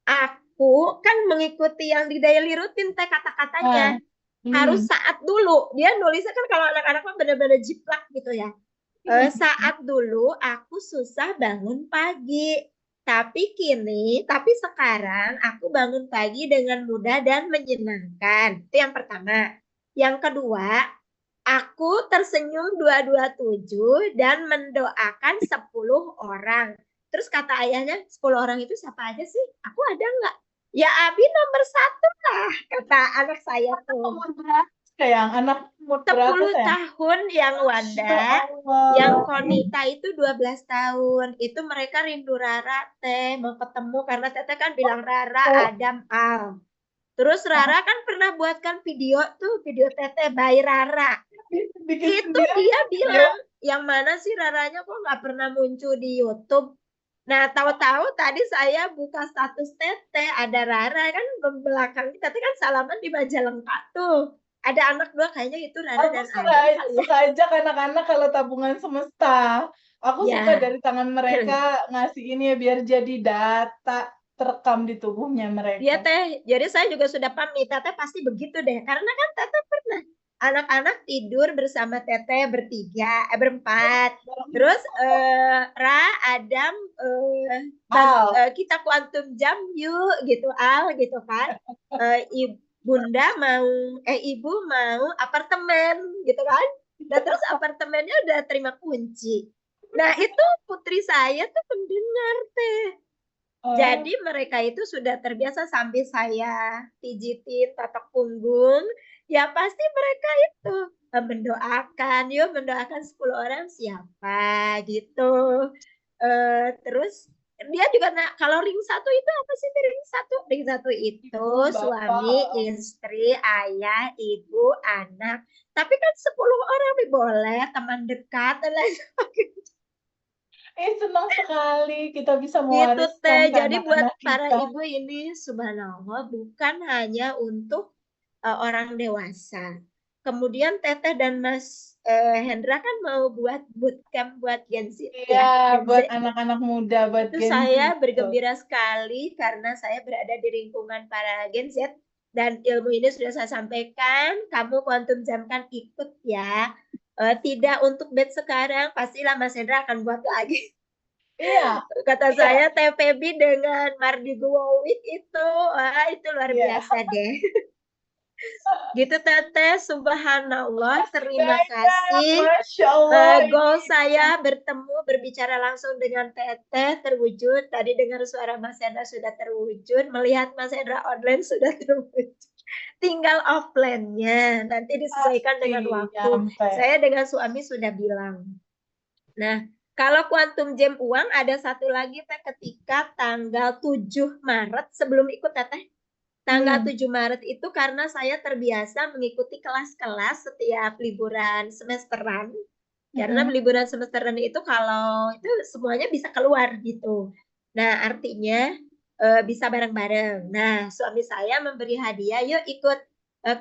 Aku kan mengikuti yang di daily rutin Teh kata-katanya. Harus saat dulu. Dia nulisnya kan kalau anak-anak mah benar-benar jiplak gitu ya. Saat dulu aku susah bangun pagi. Tapi sekarang aku bangun pagi dengan mudah dan menyenangkan. Itu yang pertama. Yang kedua, aku tersenyum 227 dan mendoakan 10 orang. Terus kata ayahnya, 10 orang itu siapa aja sih? Aku ada nggak? Ya Abi nomor 1 lah, kata anak saya tuh. umur berapa sayang? Anak umur berapa 10 sayang? tahun yang Masya Wanda, Allah. yang Konita itu 12 tahun. Itu mereka rindu Rara Teh, mau ketemu karena Teteh kan bilang Rara, Oh, Adam, Al. Terus Rara kan pernah buatkan video tuh, video Teteh by Rara. bikin Itu sendiri dia video. bilang, yang mana sih Raranya kok nggak pernah muncul di YouTube? Nah, tahu-tahu tadi saya buka status Teteh, ada Rara kan belakang Teteh kan salaman di Majalengka tuh. Ada anak 2 kayaknya itu Rara Aku dan suka, Adam kali ya. suka ajak anak-anak kalau tabungan semesta. Aku suka Ya, dari tangan mereka ngasih ini ya biar jadi data terekam di tubuhnya iya mereka. Teh. Jadi saya juga sudah pamit. Teteh pasti begitu deh. Karena kan Teteh pernah anak-anak tidur bersama Teteh berempat. Terus Ra, Adam, kita quantum jam yuk gitu Al gitu kan. Bunda mau ibu mau apartemen gitu kan. Nah terus apartemennya udah terima kunci. Nah itu putri saya tuh pendengar Teh. Oh, Jadi mereka itu sudah terbiasa sambil saya pijitin tapak punggung. Ya pasti mereka itu mendoakan 10 orang siapa gitu. Terus dia juga kalau ring 1 itu apa sih ring 1? Ring 1 itu ibu, suami, bapak. istri, ayah, ibu, anak. Tapi kan 10 orang boleh teman dekat dan lain sebagainya. Senang sekali kita bisa Gitu mewariskan Teh. ke Jadi buat anak-anak para kita. ibu ini subhanallah bukan hanya untuk orang dewasa. Kemudian Teteh dan Mas Hendra kan mau buat bootcamp buat Gen Z Iya, ya. Gen buat Z. anak-anak muda, buat Itu Gen Z. saya Betul. bergembira sekali karena saya berada di lingkungan para Gen Z dan ilmu ini sudah saya sampaikan. Kamu quantum jam kan ikut ya. Tidak untuk batch sekarang, pastilah Mas Hendra akan buat lagi. Iya, Kata iya, saya TPB dengan Mardi Week itu, wah itu luar iya. biasa deh. Gitu Teteh, subhanallah, terima Banyak, kasih. Masya Allah. Goal saya bertemu, berbicara langsung dengan Teteh terwujud. Tadi dengar suara Mas Hendra sudah terwujud, melihat Mas Hendra online sudah terwujud. Tinggal offline-nya, nanti disesuaikan Pasti dengan waktu. nyampe. Saya dengan suami sudah bilang. Nah, kalau Quantum Jam uang ada satu lagi Teh ketika tanggal 7 Maret sebelum ikut Teteh. Tanggal 7 Maret itu karena saya terbiasa mengikuti kelas-kelas setiap liburan semesteran. Karena liburan semesteran itu kalau itu semuanya bisa keluar gitu. Nah, artinya bisa bareng-bareng. Nah, suami saya memberi hadiah, yuk ikut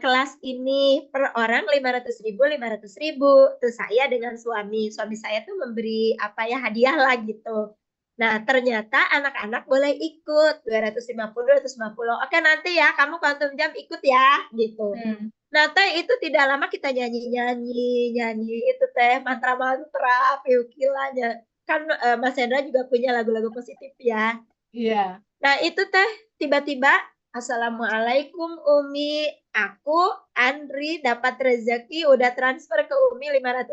kelas ini per orang 500.000, 500.000. Terus saya dengan suami saya tuh memberi apa ya hadiah lah gitu. Nah, ternyata anak-anak boleh ikut 250, 250. Oke, nanti ya kamu quantum jam ikut ya gitu. Nah, Teh itu tidak lama kita nyanyi itu Teh mantra-mantra, piukilanya. Kan Mas Hendra juga punya lagu-lagu positif ya. Iya. Nah, itu Teh tiba-tiba Assalamualaikum Umi, aku Andri dapat rezeki udah transfer ke Umi 500.000.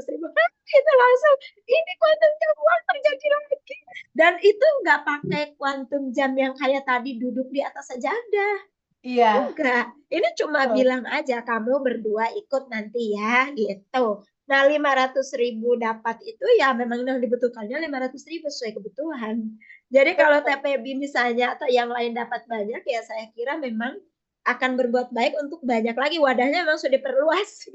Itu langsung ini quantum jam uang terjadi lagi. Dan itu nggak pakai quantum jam yang kayak tadi duduk di atas sajadah. Iya. Enggak, ini cuma bilang aja kamu berdua ikut nanti ya gitu. Nah, 500.000 dapat itu ya memang yang dibutuhkannya 500.000 sesuai kebutuhan. Jadi kalau TPB misalnya atau yang lain dapat banyak, ya saya kira memang akan berbuat baik untuk banyak lagi. Wadahnya memang sudah diperluas.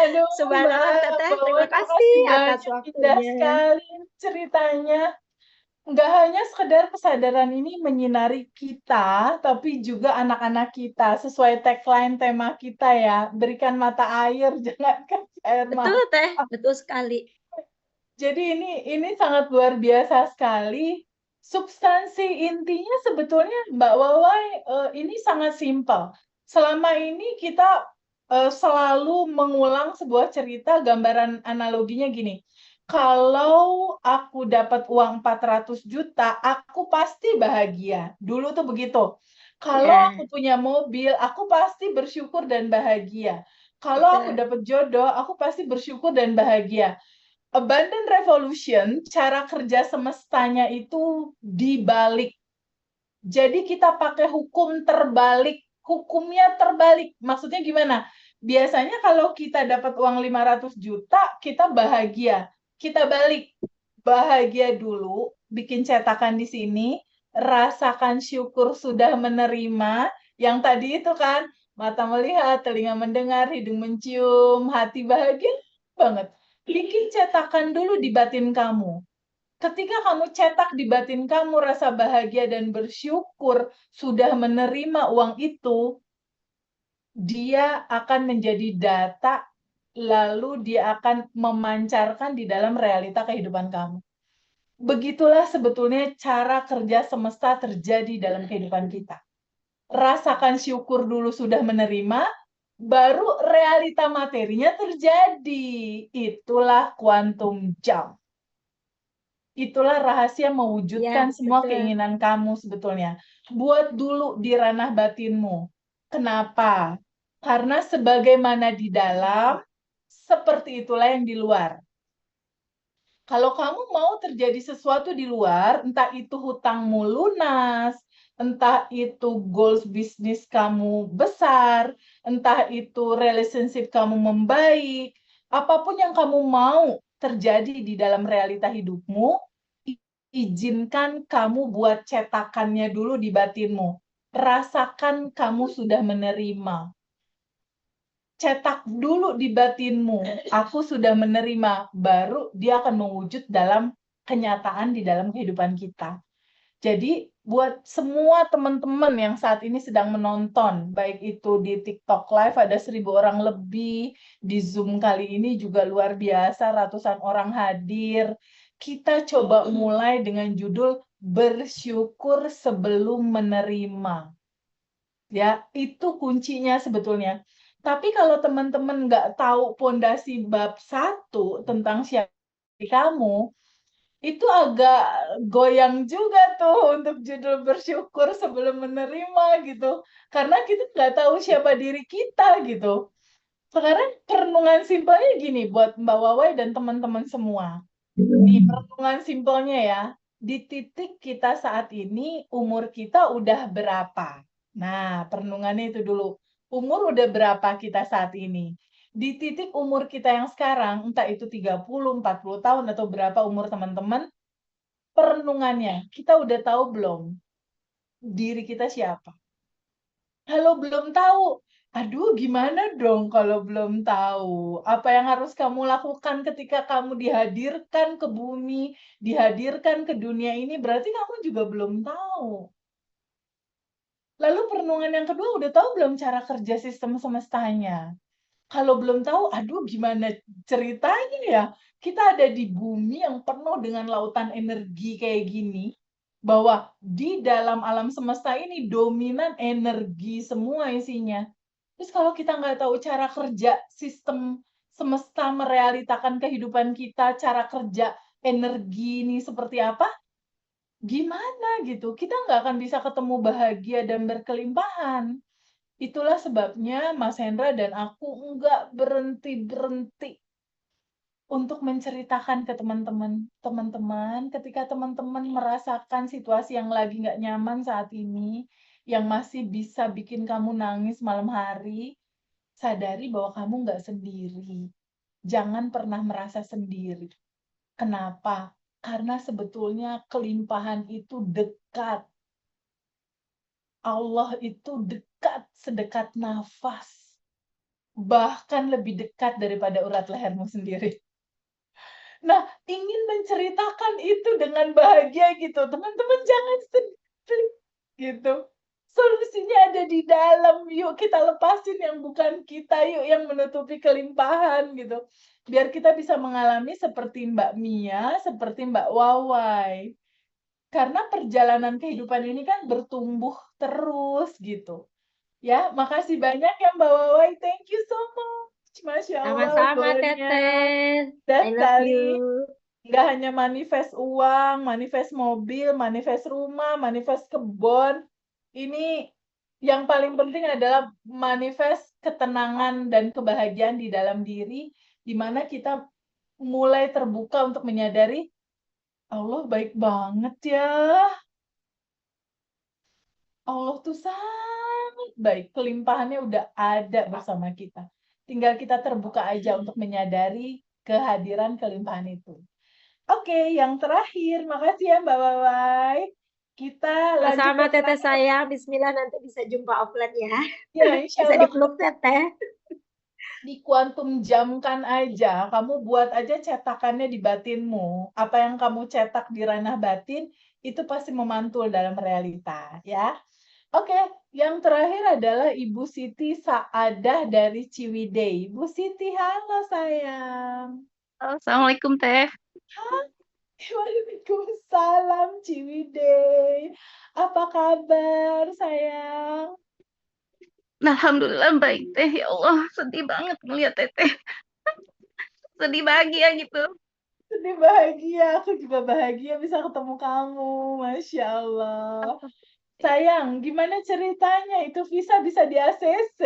Aduh, Subhanallah, Mbak, Teteh. Mbak Terima Wai, kasih makasih atas banyak. Indah waktunya. sekali ceritanya. Nggak hanya sekedar kesadaran ini menyinari kita, tapi juga anak-anak kita. Sesuai tagline tema kita ya, berikan mata air, jangan kasih air Betul, mata. Teh. Betul sekali. Jadi ini sangat luar biasa sekali. Substansi intinya sebetulnya Mbak Wawai ini sangat simpel. Selama ini kita selalu mengulang sebuah cerita, gambaran analoginya gini. Kalau aku dapat uang 400 juta, aku pasti bahagia. Dulu tuh begitu. Kalau Ya, aku punya mobil, aku pasti bersyukur dan bahagia. Kalau aku betul. dapat jodoh, aku pasti bersyukur dan bahagia. Abundant Revolution, cara kerja semestanya itu dibalik. Jadi kita pakai hukum terbalik. Hukumnya terbalik. Maksudnya gimana? Biasanya kalau kita dapat uang 500 juta, kita bahagia. Kita balik. Bahagia dulu, bikin cetakan di sini, rasakan syukur sudah menerima. Yang tadi itu kan, mata melihat, telinga mendengar, hidung mencium, hati bahagia banget. Bikin cetakan dulu di batin kamu. Ketika kamu cetak di batin kamu rasa bahagia dan bersyukur sudah menerima uang itu, dia akan menjadi data, lalu dia akan memancarkan di dalam realita kehidupan kamu. Begitulah sebetulnya cara kerja semesta terjadi dalam kehidupan kita. Rasakan syukur dulu sudah menerima, baru realita materinya terjadi. Itulah quantum jump. Itulah rahasia mewujudkan Ya, semua betul. keinginan kamu sebetulnya. Buat dulu di ranah batinmu. Kenapa? Karena sebagaimana di dalam, seperti itulah yang di luar. Kalau kamu mau terjadi sesuatu di luar, entah itu hutangmu lunas, entah itu goals bisnis kamu besar, entah itu relationship kamu membaik, apapun yang kamu mau terjadi di dalam realita hidupmu, izinkan kamu buat cetakannya dulu di batinmu. Rasakan kamu sudah menerima. Cetak dulu di batinmu, aku sudah menerima, baru dia akan mewujud dalam kenyataan di dalam kehidupan kita. Jadi buat semua teman-teman yang saat ini sedang menonton, baik itu di TikTok Live ada 1.000 orang lebih, di Zoom kali ini juga luar biasa, ratusan orang hadir. Kita coba mulai dengan judul bersyukur sebelum menerima. Ya, itu kuncinya sebetulnya. Tapi kalau teman-teman nggak tahu pondasi bab 1 tentang siapa kamu, itu agak goyang juga tuh untuk judul bersyukur sebelum menerima gitu. Karena kita nggak tahu siapa diri kita gitu. Sekarang perenungan simpelnya gini buat Mbak Wawai dan teman-teman semua. Nih, perenungan simpelnya ya. Di titik kita saat ini, umur kita udah berapa? Nah, perenungannya itu dulu. Umur udah berapa kita saat ini? Di titik umur kita yang sekarang, entah itu 30, 40 tahun, atau berapa umur teman-teman, perenungannya, kita udah tahu belum diri kita siapa? Kalau belum tahu, aduh gimana dong kalau belum tahu? Apa yang harus kamu lakukan ketika kamu dihadirkan ke bumi, dihadirkan ke dunia ini, berarti kamu juga belum tahu. Lalu perenungan yang kedua, udah tahu belum cara kerja sistem semestanya? Kalau belum tahu, aduh gimana ceritanya ya? Kita ada di bumi yang penuh dengan lautan energi kayak gini, bahwa di dalam alam semesta ini dominan energi semua isinya. Terus kalau kita nggak tahu cara kerja sistem semesta merealitakan kehidupan kita, cara kerja energi ini seperti apa, gimana gitu? Kita nggak akan bisa ketemu bahagia dan berkelimpahan. Itulah sebabnya Mas Hendra dan aku nggak berhenti-berhenti untuk menceritakan ke teman-teman. Teman-teman, ketika teman-teman merasakan situasi yang lagi nggak nyaman saat ini, yang masih bisa bikin kamu nangis malam hari, sadari bahwa kamu nggak sendiri. Jangan pernah merasa sendiri. Kenapa? Karena sebetulnya kelimpahan itu dekat. Allah itu dekat, sedekat nafas. Bahkan lebih dekat daripada urat lehermu sendiri. Nah, ingin menceritakan itu dengan bahagia gitu. Teman-teman jangan sedih gitu. Solusinya ada di dalam. Yuk kita lepasin yang bukan kita, yuk yang menutupi kelimpahan gitu. Biar kita bisa mengalami seperti Mbak Mia, seperti Mbak Wawai. Karena perjalanan kehidupan ini kan bertumbuh terus gitu. Ya, makasih banyak ya Mbak Wawai. Thank you so much. Masya Allah, Sama-sama, goalnya Teteh. dan I love tali you. nggak hanya manifest uang, manifest mobil, manifest rumah, manifest kebun. Ini yang paling penting adalah manifest ketenangan dan kebahagiaan di dalam diri, di mana kita mulai terbuka untuk menyadari Allah baik banget ya. Allah tuh sangat baik. Kelimpahannya udah ada bersama kita. Tinggal kita terbuka aja untuk menyadari kehadiran kelimpahan itu. Oke, yang terakhir, makasih ya Mbak Wawai. Kita lanjut Sama-sama, yang Teteh terakhir. sayang. Bismillah, nanti bisa jumpa offline ya. Ya, insya Bisa Allah dipeluk Teteh. di kuantum jamkan aja. Kamu buat aja cetakannya di batinmu. Apa yang kamu cetak di ranah batin, itu pasti memantul dalam realita. Ya. Oke, yang terakhir adalah Ibu Siti Saadah dari Ciwidey. Ibu Siti, halo sayang. Assalamualaikum Teh. Waalaikumsalam Ciwidey. Apa kabar sayang? Alhamdulillah baik Teh. Ya Allah, sedih banget ngeliat Teteh. Sedih bahagia gitu. Sedih bahagia, aku juga bahagia bisa ketemu kamu. Masya Allah. Sayang, gimana ceritanya? Itu visa bisa di ACC.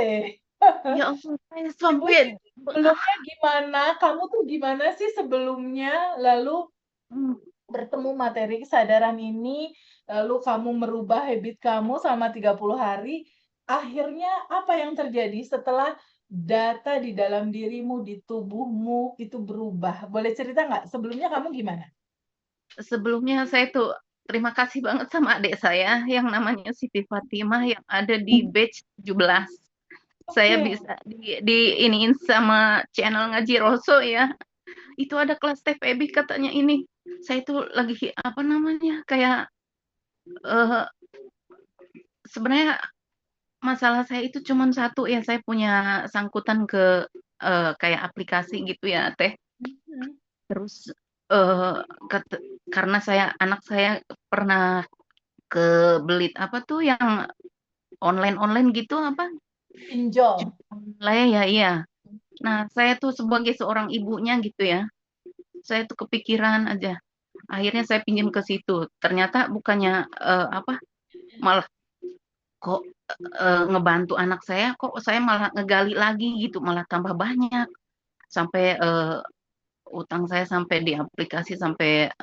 Ya Allah, saya Ibu sampai Siti, sebelumnya gimana? Kamu tuh gimana sih sebelumnya? Lalu bertemu materi kesadaran ini, lalu kamu merubah habit kamu selama 30 hari, akhirnya apa yang terjadi setelah data di dalam dirimu, di tubuhmu itu berubah? Boleh cerita nggak? Sebelumnya kamu gimana? sebelumnya saya tuh terima kasih banget sama adik saya yang namanya Siti Fatimah yang ada di batch 17. Saya Oke. bisa iniin sama channel Ngaji Roso ya. Itu ada kelas TPB katanya ini. Saya tuh lagi apa namanya kayak eh, sebenarnya masalah saya itu cuma satu ya, saya punya sangkutan ke kayak aplikasi gitu ya Teh. Mhm. Terus eh, karena anak saya pernah ke Belit apa tuh yang online gitu apa? Pinjol. Online ya iya. Nah, saya tuh sebagai seorang ibunya gitu ya. Saya tuh kepikiran aja. Akhirnya saya pinjam ke situ. Ternyata bukannya apa malah kok ngebantu anak saya, kok saya malah ngegali lagi gitu, malah tambah banyak. Sampai utang saya sampai di aplikasi sampai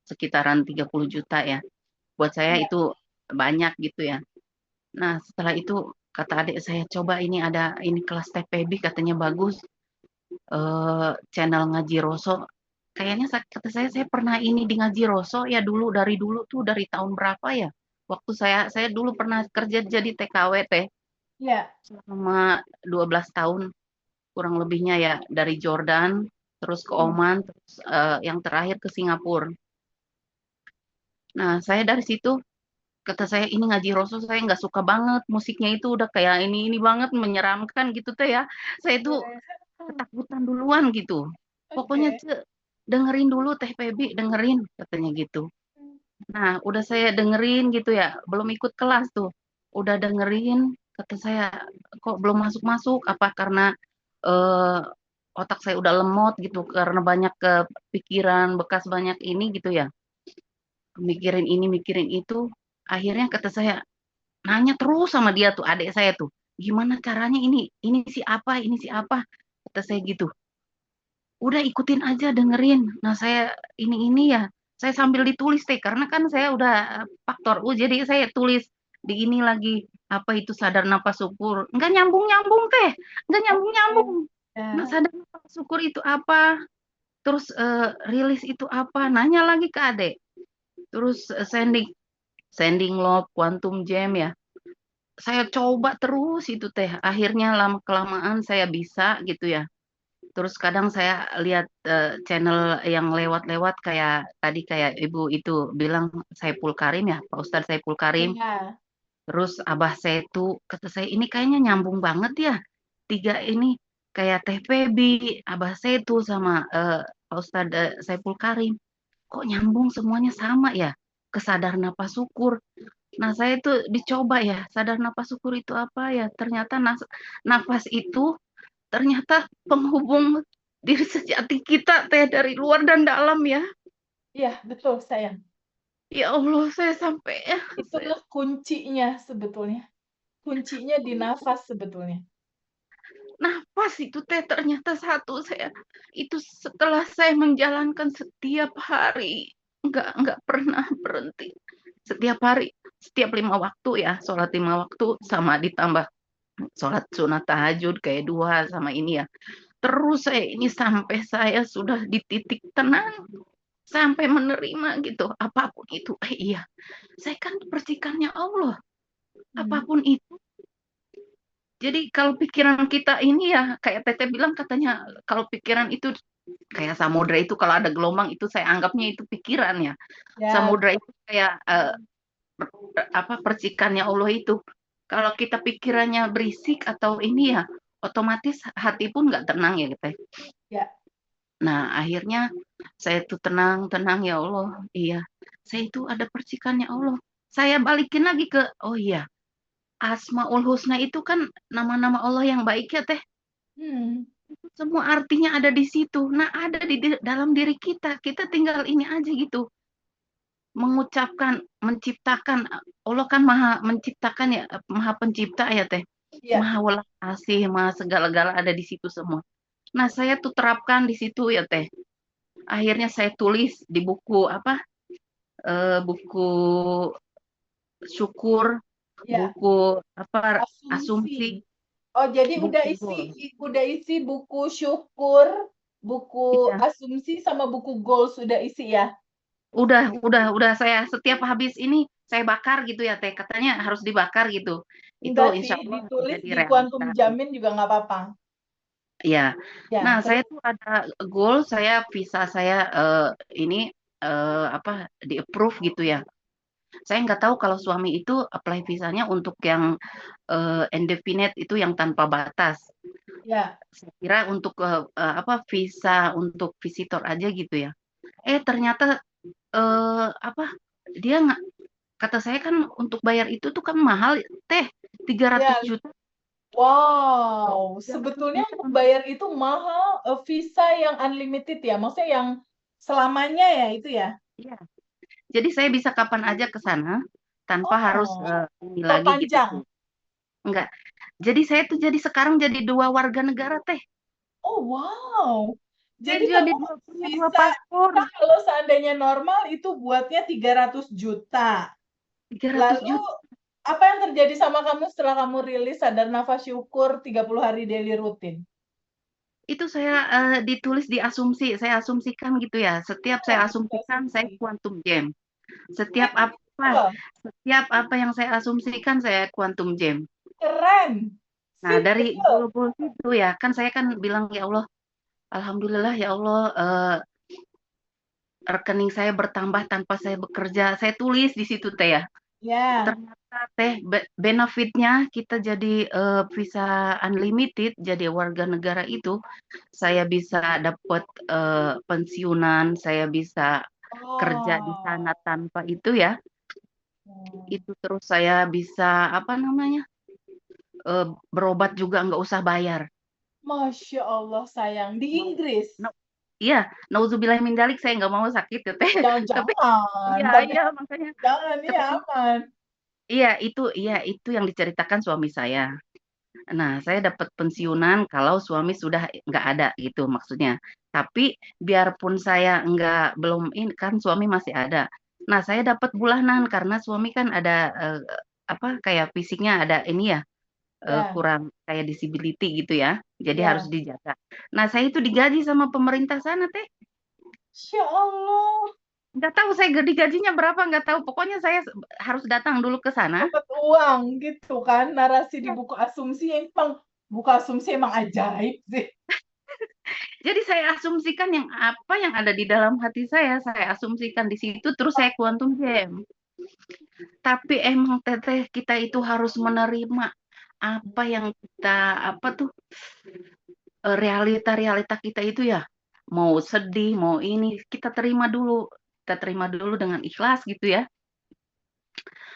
sekitaran 30 juta ya. Buat saya Ya. itu banyak gitu ya. Nah, setelah itu kata adik saya, coba ini ada ini kelas TPB katanya bagus. Channel Ngaji Roso. Kayaknya kata saya pernah ini di Ngaji Roso ya dulu dari dulu tuh dari tahun berapa ya? Waktu saya dulu pernah kerja jadi TKW Teh Ya. selama 12 tahun kurang lebihnya ya dari Jordan terus ke Oman terus yang terakhir ke Singapura. Nah, saya dari situ kata saya ini Ngaji Roso saya nggak suka banget musiknya itu udah kayak ini banget menyeramkan gitu Teh ya. Saya tuh ketakutan duluan gitu. Pokoknya Oke. dengerin dulu Teh Pebi, dengerin katanya gitu. Nah, udah saya dengerin gitu ya, belum ikut kelas tuh. Udah dengerin, kata saya kok belum masuk-masuk apa karena eh, otak saya udah lemot gitu karena banyak kepikiran bekas banyak ini gitu ya. Mikirin ini, mikirin itu. Akhirnya kata saya nanya terus sama dia tuh, adik saya tuh. Gimana caranya ini si apa, ini si apa. Kata saya gitu. Udah ikutin aja dengerin. Nah saya ini ya, saya sambil ditulis Teh karena kan saya udah faktor U jadi saya tulis di ini lagi apa itu sadar napas syukur, nggak nyambung teh, nggak nyambung. Nah, Ya. sadar napas syukur itu apa? Terus rilis itu apa? Nanya lagi ke adek. Terus sending love, quantum jam ya. Saya coba terus itu teh. Akhirnya lama kelamaan saya bisa gitu ya. Terus kadang saya lihat channel yang lewat-lewat kayak tadi kayak Ibu itu bilang Saiful Karim ya, Pak Ustadz Saiful Karim. Ya. Terus Abah Setu, kata saya ini kayaknya nyambung banget ya. Tiga ini kayak Teh Febi, Abah Setu sama Pak Ustadz Saiful Karim. Kok nyambung semuanya sama ya? Kesadaran napas syukur. Nah, saya itu dicoba ya, sadar napas syukur itu apa ya? Ternyata nafas itu ternyata penghubung diri sejati kita teh dari luar dan dalam ya. Iya, betul sayang. Ya Allah, saya sampai ya. Itulah kuncinya sebetulnya. Kuncinya di nafas sebetulnya. Nafas itu teh ternyata satu saya itu setelah saya menjalankan setiap hari nggak pernah berhenti setiap hari setiap 5 waktu ya sholat 5 waktu sama ditambah sholat sunat tahajud kayak 2 sama ini ya terus saya ini sampai saya sudah di titik tenang sampai menerima gitu apapun itu iya saya kan percikannya Allah apapun itu. Jadi kalau pikiran kita ini ya kayak Tete bilang katanya kalau pikiran itu kayak samudra itu kalau ada gelombang itu saya anggapnya itu pikiran ya. Ya, Samudra itu kayak percikannya Allah itu. Kalau kita pikirannya berisik atau ini ya otomatis hati pun nggak tenang ya kita. ya. Nah akhirnya saya tuh tenang ya Allah. Iya, saya itu ada percikannya Allah. Saya balikin lagi ke oh iya. Asmaul Husna itu kan nama-nama Allah yang baik ya Teh. Semua artinya ada di situ. Nah, ada di dalam diri kita. Kita tinggal ini aja gitu. Mengucapkan, menciptakan. Allah kan maha menciptakan ya, maha pencipta ya Teh. Ya. Maha welas asih, maha segala-gala ada di situ semua. Nah, saya tuh terapkan di situ ya Teh. Akhirnya saya tulis di buku apa? Buku syukur, Ya. buku apa? Asumsi. Asumsi. Oh, jadi buku udah isi buku syukur, buku Iya. asumsi sama buku goals sudah isi ya? Udah saya setiap habis ini saya bakar gitu ya Teh. Katanya harus dibakar gitu. Itu Enggak insya sih, Allah ditulis jadi di Quantum realitas. Jamin juga nggak apa-apa. Iya. Ya, Nah, saya terus tuh ada goal saya visa saya ini di approve gitu ya. Saya nggak tahu kalau suami itu apply visanya untuk yang indefinite itu yang tanpa batas. ya. Saya kira untuk visa untuk visitor aja gitu ya. Ternyata dia nggak kata saya kan untuk bayar itu tuh kan mahal Teh 300 Ya. juta. Wow, sebetulnya untuk bayar itu mahal visa yang unlimited ya, maksudnya yang selamanya ya itu ya? Iya. Jadi saya bisa kapan aja ke sana tanpa harus ini lagi gitu. Perpanjang. Enggak. Jadi saya tuh sekarang jadi 2 warga negara Teh. Oh wow. Saya Jadi jadi kamu punya 2 bisa paspor. kalau seandainya normal itu buatnya 300 juta. 300 Lalu juta. apa yang terjadi sama kamu setelah kamu rilis sadar nafas syukur 30 hari daily rutin? Itu saya ditulis di asumsi, saya asumsikan gitu ya. Setiap saya asumsikan saya quantum jam. Setiap apa yang saya asumsikan saya quantum jam. Keren. Nah, dari goal itu ya, kan saya kan bilang ya Allah, alhamdulillah ya Allah rekening saya bertambah tanpa saya bekerja. Saya tulis di situ Teh ya. Ya. Ternyata Teh benefitnya kita jadi visa unlimited, jadi warga negara itu saya bisa dapat pensiunan, saya bisa kerja di sana tanpa itu ya. Itu terus saya bisa berobat juga nggak usah bayar. Masya Allah sayang di Inggris. Iya, nauzubillah min dzalik saya nggak mau sakit ya Teh. Jangan. Iya makanya. Jangan, ini aman. Iya itu yang diceritakan suami saya. Nah, saya dapat pensiunan kalau suami sudah nggak ada gitu maksudnya. Tapi biarpun saya belum ini kan suami masih ada. Nah, saya dapat bulanan karena suami kan ada kayak fisiknya ada ini ya, Ya, kurang kayak disability gitu ya. Jadi harus ya. dijaga. Nah, saya itu digaji sama pemerintah sana, Teh. Masya Allah, Nggak tahu saya digajinya berapa, nggak tahu. Pokoknya saya harus datang dulu ke sana. dapat uang gitu kan. Narasi di Ya. buku asumsi emang, buku asumsi emang ajaib sih. Jadi saya asumsikan yang apa yang ada di dalam hati saya asumsikan di situ, terus saya quantum jam. Tapi emang Teteh, kita itu harus menerima apa yang kita realita-realita kita itu ya. Mau sedih, mau ini, kita terima dulu. Kita terima dulu dengan ikhlas gitu ya.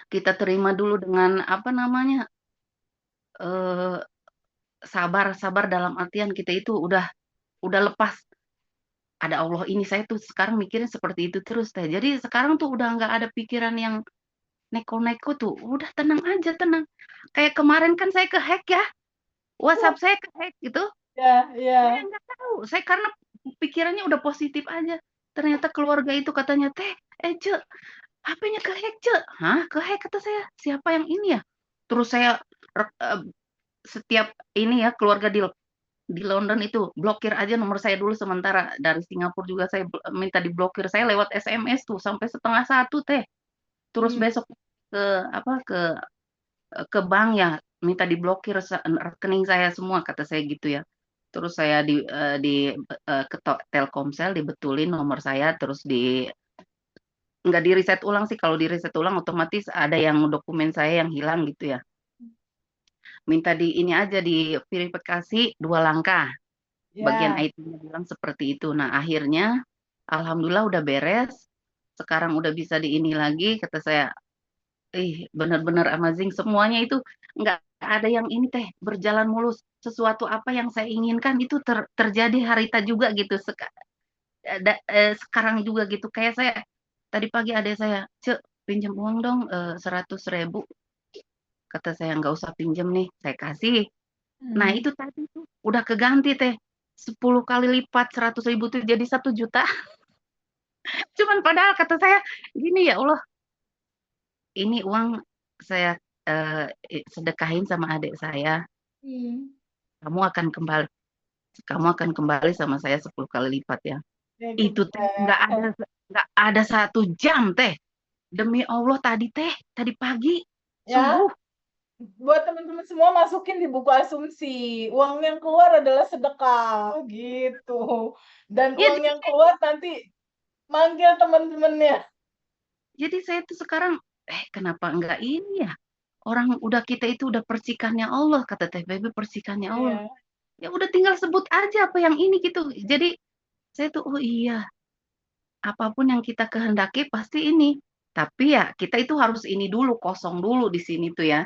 Kita terima dulu dengan apa namanya? eh, sabar dalam artian kita itu udah lepas. Ada Allah ini, saya tuh sekarang mikirnya seperti itu terus Teh. Jadi sekarang tuh udah nggak ada pikiran yang neko-neko tuh, udah tenang aja, tenang. Kayak kemarin kan saya kehack ya, WhatsApp saya kehack gitu. Ya, Saya ya. nggak tahu, saya karena pikirannya udah positif aja. Ternyata keluarga itu katanya, Teh, Cek, HP-nya kehack, Cek. Hah, kehack kata saya. Siapa yang ini ya? Terus saya setiap ini ya keluarga di London itu blokir aja nomor saya dulu sementara. Dari Singapura juga saya minta diblokir. Saya lewat SMS tuh sampai 12:30 Teh. Terus Hmm. besok ke ke bank ya minta diblokir rekening saya semua kata saya gitu ya. Terus saya ke Telkomsel dibetulin nomor saya, terus nggak di reset ulang sih. Kalau di reset ulang otomatis ada yang dokumen saya yang hilang gitu ya. Minta di ini aja di verifikasi 2 langkah. Bagian Ya. IT-nya bilang seperti itu. Nah, akhirnya alhamdulillah udah beres. Sekarang udah bisa di ini lagi kata saya. Benar-benar amazing semuanya itu, nggak ada yang ini Teh berjalan mulus. Sesuatu apa yang saya inginkan itu terjadi harita juga gitu. Sekarang juga gitu. Kayak saya tadi pagi ada saya, Cek, pinjam uang dong 100.000. Kata saya nggak usah pinjam nih, saya kasih. Nah Hmm. itu tadi tuh udah keganti Teh, 10 kali lipat 100.000 tuh jadi 1 juta. Cuman padahal kata saya gini, ya Allah, ini uang saya sedekahin sama adik saya, Hmm. kamu akan kembali sama saya 10 kali lipat ya. Ya Itu gitu. Teh nggak ada 1 jam Teh. Demi Allah tadi pagi Ya, subuh. buat teman-teman semua masukin di buku asumsi. Uang yang keluar adalah sedekah gitu. Dan Ya, uang yang keluar nanti manggil teman-temannya. jadi saya tuh sekarang kenapa enggak ini ya? Orang udah kita itu udah percikannya Allah, kata Teh Bebe, percikannya Allah. Iya. Ya udah tinggal sebut aja apa yang ini gitu. Jadi saya tuh oh iya, apapun yang kita kehendaki pasti ini. Tapi ya kita itu harus ini dulu, kosong dulu di sini tuh ya.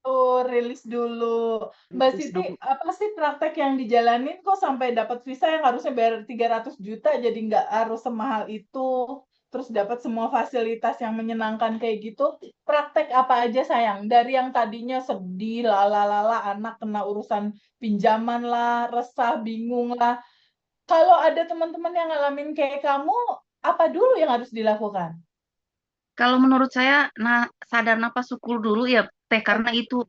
Oh, rilis dulu. Mbak Terus Siti, dulu. apa sih praktek yang dijalanin kok sampai dapat visa yang harusnya bayar 300 juta jadi nggak harus semahal itu? Terus dapat semua fasilitas yang menyenangkan kayak gitu. Praktek apa aja sayang? Dari yang tadinya sedih, lala anak kena urusan pinjaman lah, resah, bingung lah. Kalau ada teman-teman yang ngalamin kayak kamu, apa dulu yang harus dilakukan? Kalau menurut saya, sadar napas syukur dulu ya, Teh, karena itu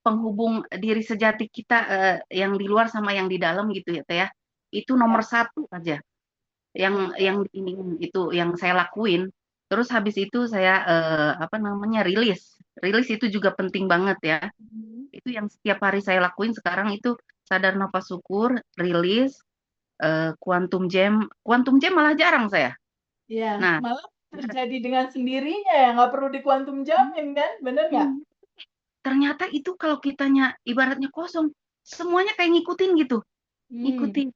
penghubung diri sejati kita yang di luar sama yang di dalam gitu ya, Teh ya. Itu nomor satu aja yang ini itu yang saya lakuin. Terus habis itu saya rilis. Rilis itu juga penting banget ya. Itu yang setiap hari saya lakuin sekarang itu sadar nafas syukur, rilis, quantum jam malah jarang saya. Ya, Nah, malah terjadi dengan sendirinya ya, nggak perlu di-quantum jamin kan, bener nggak? ternyata itu kalau kitanya ibaratnya kosong, semuanya kayak ngikutin gitu, Hmm. ngikutin.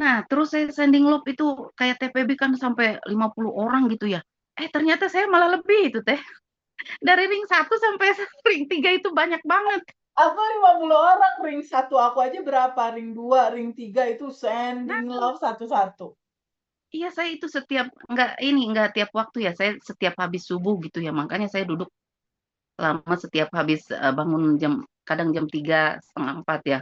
Nah, terus saya sending loop itu kayak TPB kan sampai 50 orang gitu ya. Ternyata saya malah lebih itu Teh. Dari ring 1 sampai ring 3 itu banyak banget. Aku 50 orang, ring 1 aku aja berapa? Ring 2, ring 3 itu Nah, sending love satu-satu. iya saya itu nggak tiap waktu ya, saya setiap habis subuh gitu ya. Makanya saya duduk lama setiap habis bangun kadang jam 3, setengah 4 ya.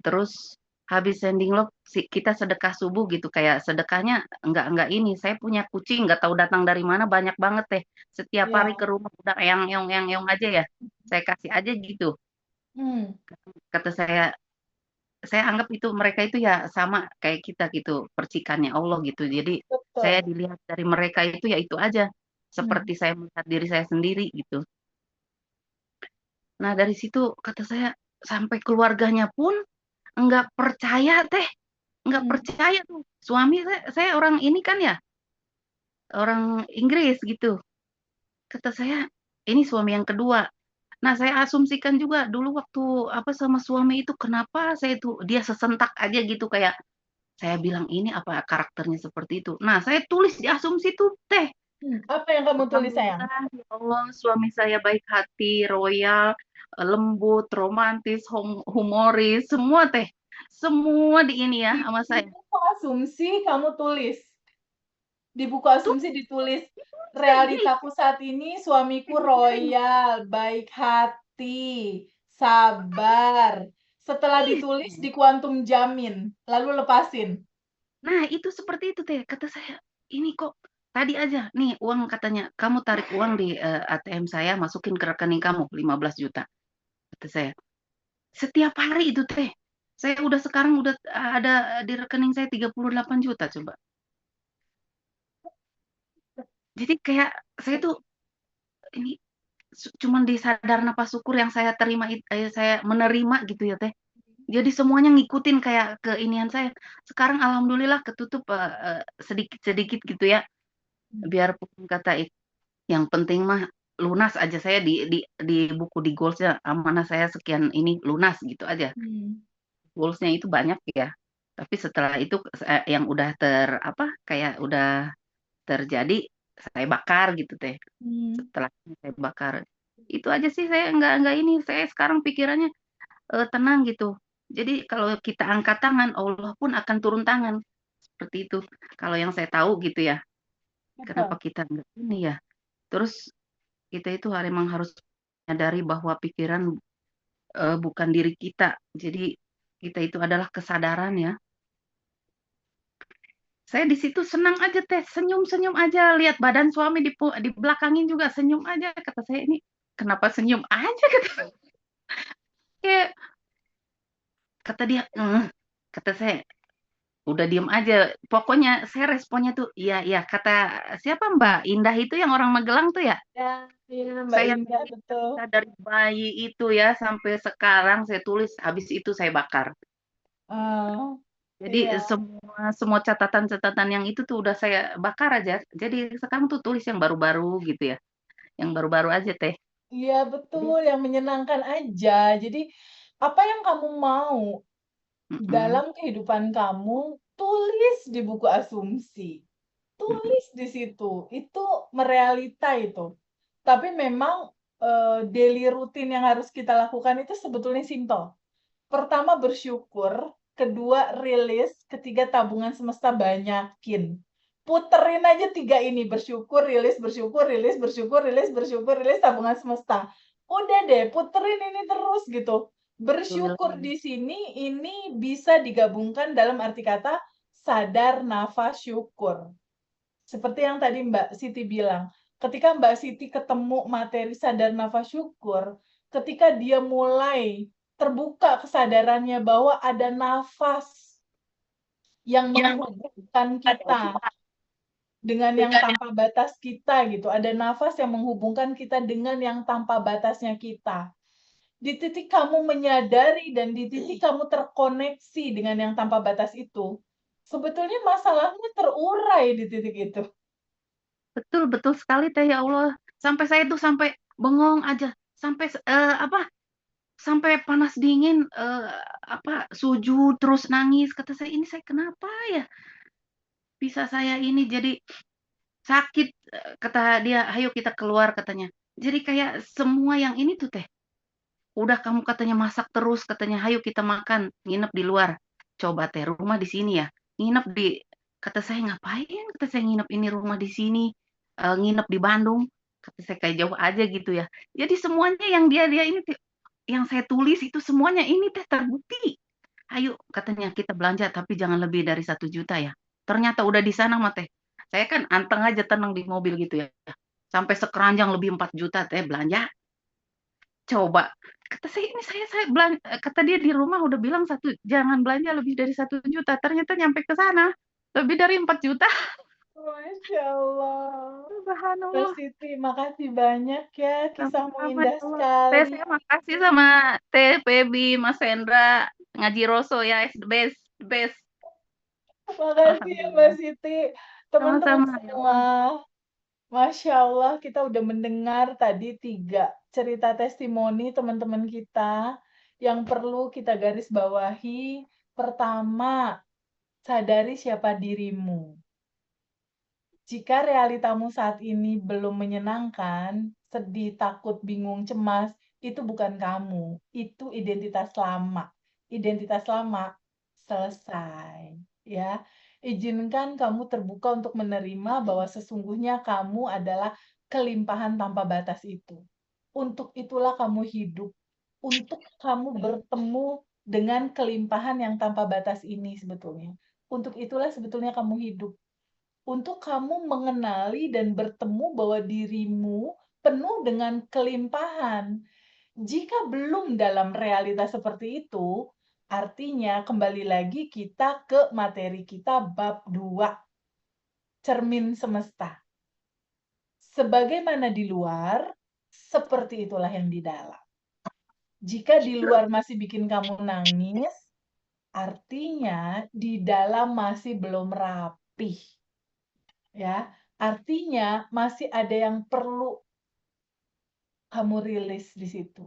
Terus habis sending love kita sedekah subuh gitu, kayak sedekahnya enggak ini. Saya punya kucing nggak tahu datang dari mana banyak banget teh. Setiap hari Ya. ke rumah udah yang aja ya. Saya kasih aja gitu. Hmm, Kata saya anggap itu mereka itu ya sama kayak kita gitu, percikannya Allah gitu. Jadi saya betul. dilihat dari mereka itu ya itu aja. Hmm. Seperti saya melihat diri saya sendiri gitu. Nah dari situ kata saya sampai keluarganya pun nggak percaya teh, nggak Hmm. percaya tuh. Suami saya orang ini kan ya, orang Inggris gitu. Kata saya, ini suami yang kedua. Nah, saya asumsikan juga dulu waktu apa sama suami itu kenapa saya itu dia sesentak aja gitu kayak saya bilang ini apa karakternya seperti itu. Nah, saya tulis di asumsi tuh teh. Apa yang kamu tulis, sayang? Alhamdulillah, ya Allah, suami saya baik hati, royal, lembut, romantis, humoris, semua teh. Semua di ini ya Di sama saya. buku asumsi kamu tulis. Di buku asumsi ditulis, Jadi, realitaku saat ini suamiku royal, baik hati, sabar. Setelah ditulis di kuantum jamin, lalu lepasin. nah, itu seperti itu teh. Kata saya, ini kok tadi aja nih uang katanya kamu tarik uang di ATM saya masukin ke rekening kamu 15 juta. Kata saya. Setiap hari itu teh. Saya udah sekarang udah ada di rekening saya 38 juta coba. Jadi kayak saya tuh ini cuman di sadar nafas syukur yang saya terima saya menerima gitu ya teh. Jadi semuanya ngikutin kayak keinian saya. Sekarang alhamdulillah ketutup sedikit-sedikit gitu ya. Biarpun kata yang penting mah lunas aja saya di buku di goalsnya amanah saya sekian ini lunas gitu aja. Goalsnya itu banyak ya. Tapi setelah itu yang udah kayak udah terjadi saya bakar gitu teh. Setelah saya bakar itu aja sih saya nggak ini saya sekarang pikirannya tenang gitu. Jadi kalau kita angkat tangan Allah pun akan turun tangan seperti itu. Kalau yang saya tahu gitu ya. Kenapa Betul. kita nggak ini ya? Terus kita itu memang harus menyadari bahwa pikiran bukan diri kita. Jadi kita itu adalah kesadaran ya. Saya di situ senang aja teh, senyum-senyum aja, lihat badan suami di belakangin juga senyum aja. Kata saya ini kenapa senyum aja kata kayak kata dia, kata saya udah diem aja. Pokoknya saya responnya tuh iya iya kata siapa Mbak Indah itu yang orang Magelang tuh ya. Ya, iya Mbak Saya Indah, tulis betul. dari bayi itu ya sampai sekarang saya tulis habis itu saya bakar. Oh, Jadi iya. semua catatan-catatan yang itu tuh udah saya bakar aja. Jadi sekarang tuh tulis yang baru-baru gitu ya. Yang baru-baru aja teh. Iya, Jadi betul, yang menyenangkan aja. Jadi, apa yang kamu mau mm-mm, dalam kehidupan kamu, tulis di buku asumsi. mm-mm, Tulis di situ. Itu merealita itu. Tapi memang daily routine yang harus kita lakukan itu sebetulnya simpel. Pertama bersyukur, kedua rilis, ketiga tabungan semesta banyakin. Puterin aja 3 ini, bersyukur, rilis, bersyukur, rilis, bersyukur, rilis, bersyukur, rilis, tabungan semesta. Udah deh, puterin ini terus gitu. Bersyukur alhamdulillah. di sini ini bisa digabungkan dalam arti kata sadar nafas syukur. Seperti yang tadi Mbak Siti bilang, ketika Mbak Siti ketemu materi sadar nafas syukur, ketika dia mulai terbuka kesadarannya bahwa ada nafas yang menghubungkan kita dengan yang tanpa batas kita gitu. Ada nafas yang menghubungkan kita dengan yang tanpa batasnya kita. Di titik kamu menyadari dan di titik kamu terkoneksi dengan yang tanpa batas itu, sebetulnya masalahnya terurai di titik itu. Betul betul sekali teh ya Allah. Sampai saya tuh sampai bengong aja. Sampai sampai panas dingin sujud terus nangis. Kata saya ini saya kenapa ya? Bisa saya ini jadi sakit kata dia, "Ayo kita keluar," katanya. Jadi kayak semua yang ini tuh teh, udah kamu katanya masak terus katanya, "Ayo kita makan, nginep di luar." Coba teh rumah di sini ya, nginep di kata saya, "Ngapain?" Kata saya, "Nginep ini rumah di sini, nginep di Bandung." Kata saya, "Kayak jauh aja gitu ya." Jadi semuanya yang dia ini yang saya tulis itu semuanya ini teh terbukti. ayo katanya kita belanja tapi jangan lebih dari 1 juta ya. Ternyata udah di sana mah teh. Saya kan anteng aja tenang di mobil gitu ya. Sampai sekeranjang lebih 4 juta teh belanja. Coba kata saya ini saya belanja, kata dia di rumah udah bilang jangan belanja lebih dari 1 juta. Ternyata nyampe ke sana lebih dari 4 juta. Masya Allah. Mbak Subhanallah. Siti, makasih banyak ya. Kisahmu Sama-sama indah ya Allah. sekali. Saya makasih sama Teh Febi, Mas Hendra, Ngaji Roso ya, the best, the best. Makasih ya Mbak Alhamdulillah. Siti. Teman-teman Sama-sama ya semua, Allah. Masya Allah, kita udah mendengar tadi 3 cerita testimoni teman-teman kita yang perlu kita garis bawahi. Pertama, sadari siapa dirimu. Jika realitamu saat ini belum menyenangkan, sedih, takut, bingung, cemas, itu bukan kamu. Itu identitas lama. Identitas lama selesai, ya. Izinkan kamu terbuka untuk menerima bahwa sesungguhnya kamu adalah kelimpahan tanpa batas itu. Untuk itulah kamu hidup. Untuk kamu bertemu dengan kelimpahan yang tanpa batas ini sebetulnya. Untuk itulah sebetulnya kamu hidup. Untuk kamu mengenali dan bertemu bahwa dirimu penuh dengan kelimpahan. Jika belum dalam realitas seperti itu, artinya kembali lagi kita ke materi kita bab 2, cermin semesta. Sebagaimana di luar, seperti itulah yang di dalam. Jika di luar masih bikin kamu nangis, artinya di dalam masih belum rapih. Ya, artinya masih ada yang perlu kamu rilis di situ.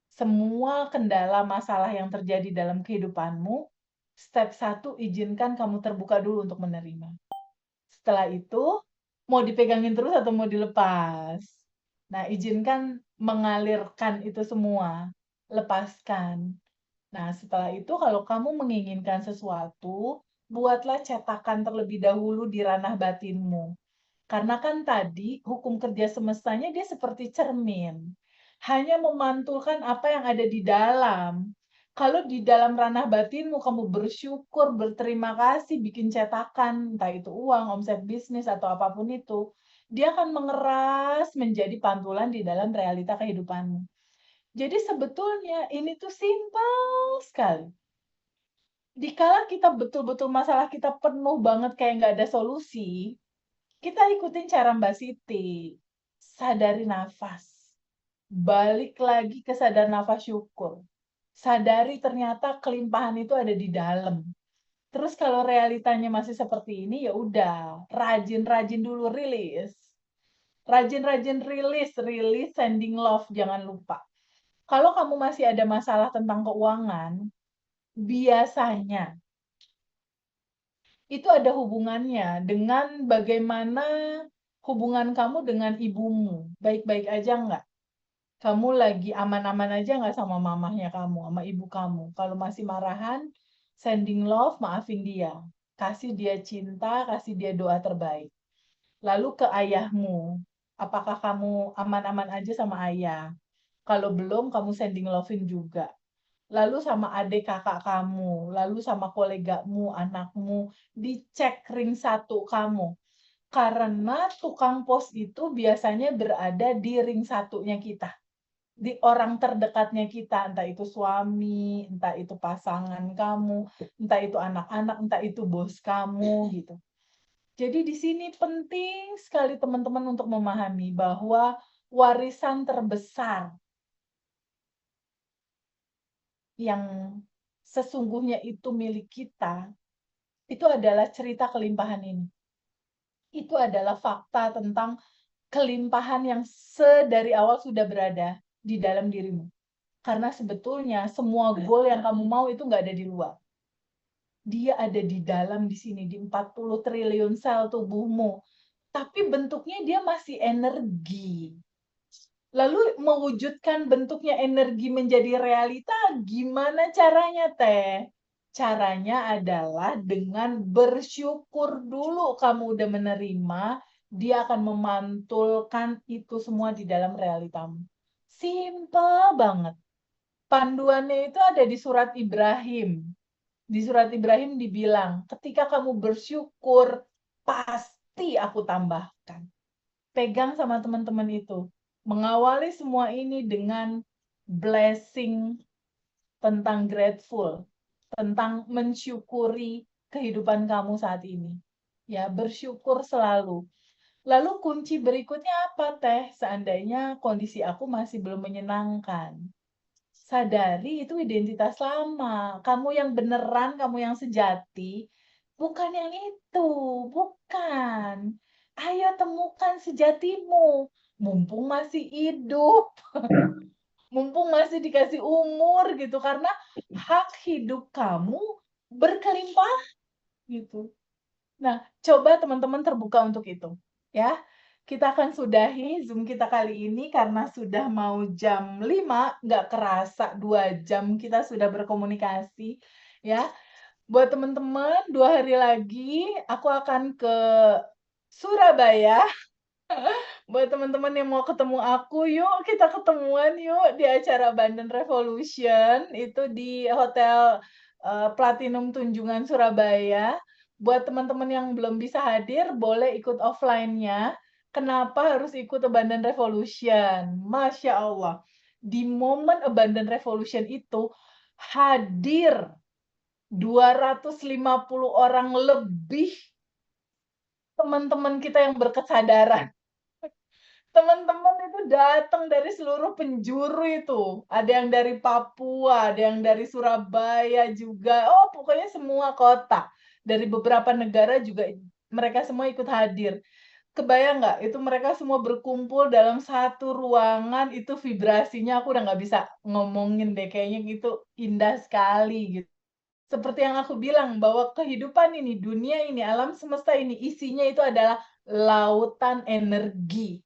Semua kendala masalah yang terjadi dalam kehidupanmu, step 1 izinkan kamu terbuka dulu untuk menerima. Setelah itu, mau dipegangin terus atau mau dilepas? Nah, izinkan mengalirkan itu semua. Lepaskan. Nah, setelah itu kalau kamu menginginkan sesuatu, buatlah cetakan terlebih dahulu di ranah batinmu. Karena kan tadi hukum kerja semestanya dia seperti cermin. Hanya memantulkan apa yang ada di dalam. Kalau di dalam ranah batinmu kamu bersyukur, berterima kasih, bikin cetakan, entah itu uang, omset bisnis, atau apapun itu, dia akan mengeras menjadi pantulan di dalam realita kehidupanmu. Jadi sebetulnya ini tuh simpel sekali. Dikala kita betul-betul masalah kita penuh banget kayak nggak ada solusi, kita ikutin cara Mbak Siti. Sadari nafas. Balik lagi ke sadar nafas syukur. Sadari ternyata kelimpahan itu ada di dalam. Terus kalau realitanya masih seperti ini, ya udah, rajin-rajin dulu rilis. Rajin-rajin rilis sending love, jangan lupa. Kalau kamu masih ada masalah tentang keuangan, biasanya itu ada hubungannya dengan bagaimana hubungan kamu dengan ibumu. Baik-baik aja nggak? Kamu lagi aman-aman aja nggak sama mamahnya kamu, sama ibu kamu? Kalau masih marahan, sending love, maafin dia. Kasih dia cinta, kasih dia doa terbaik. Lalu ke ayahmu, apakah kamu aman-aman aja sama ayah? Kalau belum, kamu sending love-in juga. Lalu sama adik kakak kamu, lalu sama kolegamu, anakmu, dicek ring 1 kamu. Karena tukang pos itu biasanya berada di ring 1-nya kita. Di orang terdekatnya kita, entah itu suami, entah itu pasangan kamu, entah itu anak-anak, entah itu bos kamu, gitu. Jadi di sini penting sekali teman-teman untuk memahami bahwa warisan terbesar yang sesungguhnya itu milik kita, itu adalah cerita kelimpahan ini. Itu adalah fakta tentang kelimpahan yang sedari awal sudah berada di dalam dirimu. Karena sebetulnya semua goal yang kamu mau itu nggak ada di luar. Dia ada di dalam di sini, di 40 triliun sel tubuhmu. Tapi bentuknya dia masih energi. Lalu mewujudkan bentuknya energi menjadi realita, gimana caranya, Teh? Caranya adalah dengan bersyukur dulu kamu udah menerima, dia akan memantulkan itu semua di dalam realitamu. Simple banget. Panduannya itu ada di surat Ibrahim. Di surat Ibrahim dibilang, ketika kamu bersyukur, pasti aku tambahkan. Pegang sama teman-teman itu. Mengawali semua ini dengan blessing tentang grateful, tentang mensyukuri kehidupan kamu saat ini. Ya, bersyukur selalu. Lalu kunci berikutnya apa, Teh? Seandainya kondisi aku masih belum menyenangkan. Sadari itu identitas lama. Kamu yang beneran, kamu yang sejati, bukan yang itu, bukan. Ayo temukan sejatimu, mumpung masih hidup, mumpung masih dikasih umur gitu, karena hak hidup kamu berkelimpah gitu. Nah, coba teman-teman terbuka untuk itu, ya. Kita akan sudahi Zoom kita kali ini karena sudah mau jam 5, nggak kerasa 2 jam kita sudah berkomunikasi, ya. Buat teman-teman, 2 hari lagi aku akan ke Surabaya. Buat teman-teman yang mau ketemu aku, yuk kita ketemuan yuk di acara Abundant Revolution, itu di Hotel Platinum Tunjungan Surabaya. Buat teman-teman yang belum bisa hadir, boleh ikut offline-nya. Kenapa harus ikut Abundant Revolution? Masya Allah. Di momen Abundant Revolution itu hadir 250 orang lebih teman-teman kita yang berkesadaran. Teman-teman itu datang dari seluruh penjuru itu. Ada yang dari Papua, ada yang dari Surabaya juga. Oh, pokoknya semua kota. Dari beberapa negara juga mereka semua ikut hadir. Kebayang nggak? Itu mereka semua berkumpul dalam satu ruangan, itu vibrasinya aku udah nggak bisa ngomongin deh. Kayaknya gitu indah sekali gitu. Seperti yang aku bilang, bahwa kehidupan ini, dunia ini, alam semesta ini, isinya itu adalah lautan energi.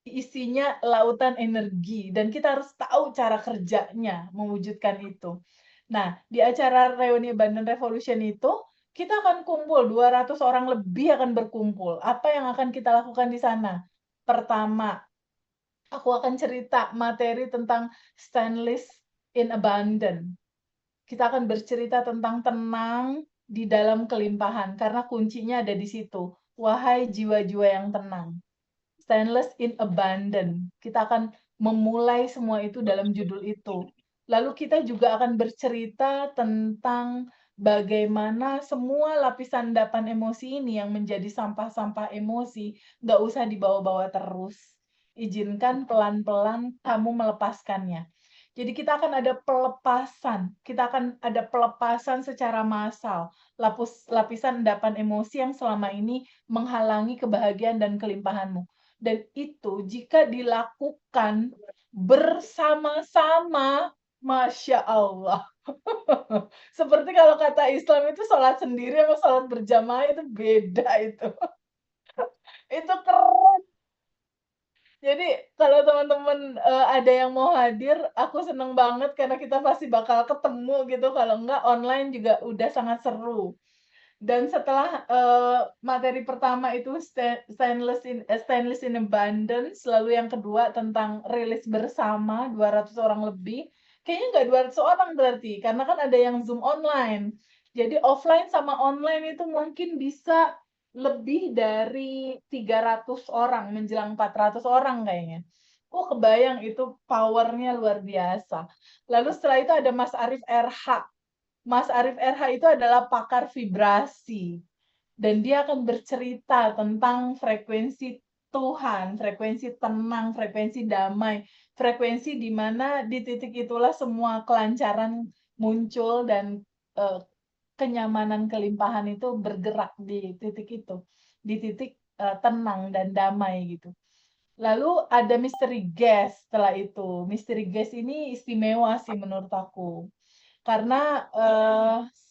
Isinya lautan energi dan kita harus tahu cara kerjanya mewujudkan itu. Nah, di acara reuni Abundant Revolution itu kita akan kumpul 200 orang lebih akan berkumpul. Apa yang akan kita lakukan di sana? Pertama, aku akan cerita materi tentang stainless in abundant. Kita akan bercerita tentang tenang di dalam kelimpahan karena kuncinya ada di situ. Wahai jiwa-jiwa yang tenang. Stainless in abundant. Kita akan memulai semua itu dalam judul itu. Lalu kita juga akan bercerita tentang bagaimana semua lapisan endapan emosi ini yang menjadi sampah-sampah emosi, nggak usah dibawa-bawa terus. Izinkan pelan-pelan kamu melepaskannya. Jadi kita akan ada pelepasan, kita akan ada pelepasan secara massal, lapisan endapan emosi yang selama ini menghalangi kebahagiaan dan kelimpahanmu. Dan itu jika dilakukan bersama-sama, Masya Allah. Seperti kalau kata Islam itu sholat sendiri sama sholat berjamaah itu beda itu. Itu keren. Jadi kalau teman-teman ada yang mau hadir, aku seneng banget karena kita pasti bakal ketemu gitu. Kalau enggak online juga udah sangat seru. Dan setelah materi pertama itu stainless in abundance, lalu yang kedua tentang rilis bersama 200 orang lebih. Kayaknya nggak 200 orang berarti, karena kan ada yang Zoom online. Jadi offline sama online itu mungkin bisa lebih dari 300 orang, menjelang 400 orang kayaknya. Oh, kebayang itu powernya luar biasa. Lalu setelah itu ada Mas Arif RH. Mas Arif RH itu adalah pakar vibrasi. Dan dia akan bercerita tentang frekuensi Tuhan, frekuensi tenang, frekuensi damai, frekuensi di mana di titik itulah semua kelancaran muncul dan kenyamanan kelimpahan itu bergerak di titik itu. Di titik tenang dan damai gitu. Lalu ada mystery guest setelah itu. Mystery guest ini istimewa sih menurut aku. Karena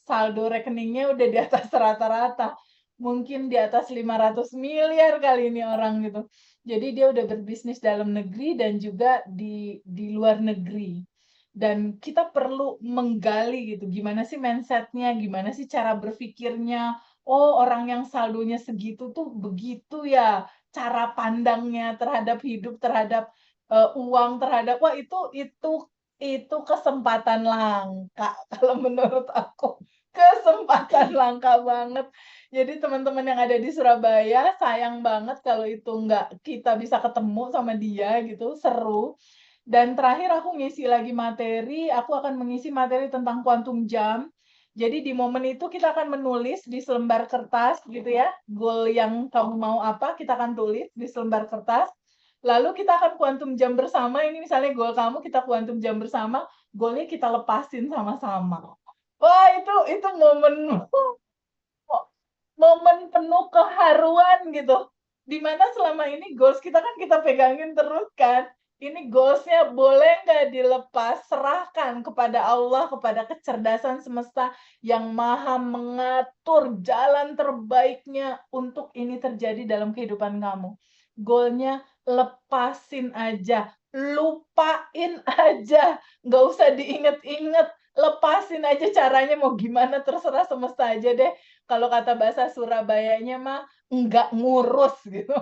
saldo rekeningnya udah di atas rata-rata. Mungkin di atas 500 miliar kali ini orang gitu. Jadi dia udah berbisnis dalam negeri dan juga di luar negeri. Dan kita perlu menggali gitu, gimana sih mindset-nya, gimana sih cara berpikirnya. Oh, orang yang saldonya segitu tuh begitu ya cara pandangnya terhadap hidup, terhadap uang, terhadap wah itu itu kesempatan langka. Kalau menurut aku, kesempatan langka banget. Jadi teman-teman yang ada di Surabaya, sayang banget kalau itu nggak kita bisa ketemu sama dia gitu, seru. Dan terakhir aku ngisi lagi materi, aku akan mengisi materi tentang kuantum jam. Jadi di momen itu kita akan menulis di selembar kertas gitu ya, goal yang kamu mau apa, kita akan tulis di selembar kertas. Lalu kita akan kuantum jam bersama, ini misalnya goal kamu, kita kuantum jam bersama, goalnya kita lepasin sama-sama. Wah, itu momen penuh keharuan gitu. Dimana selama ini goals kita kan kita pegangin terus kan. Ini goalsnya boleh nggak dilepas, serahkan kepada Allah, kepada kecerdasan semesta yang maha mengatur jalan terbaiknya untuk ini terjadi dalam kehidupan kamu. Goalnya lepasin aja, lupain aja, nggak usah diinget-inget, lepasin aja caranya mau gimana terserah semesta aja deh. Kalau kata bahasa Surabayanya mah nggak ngurus gitu.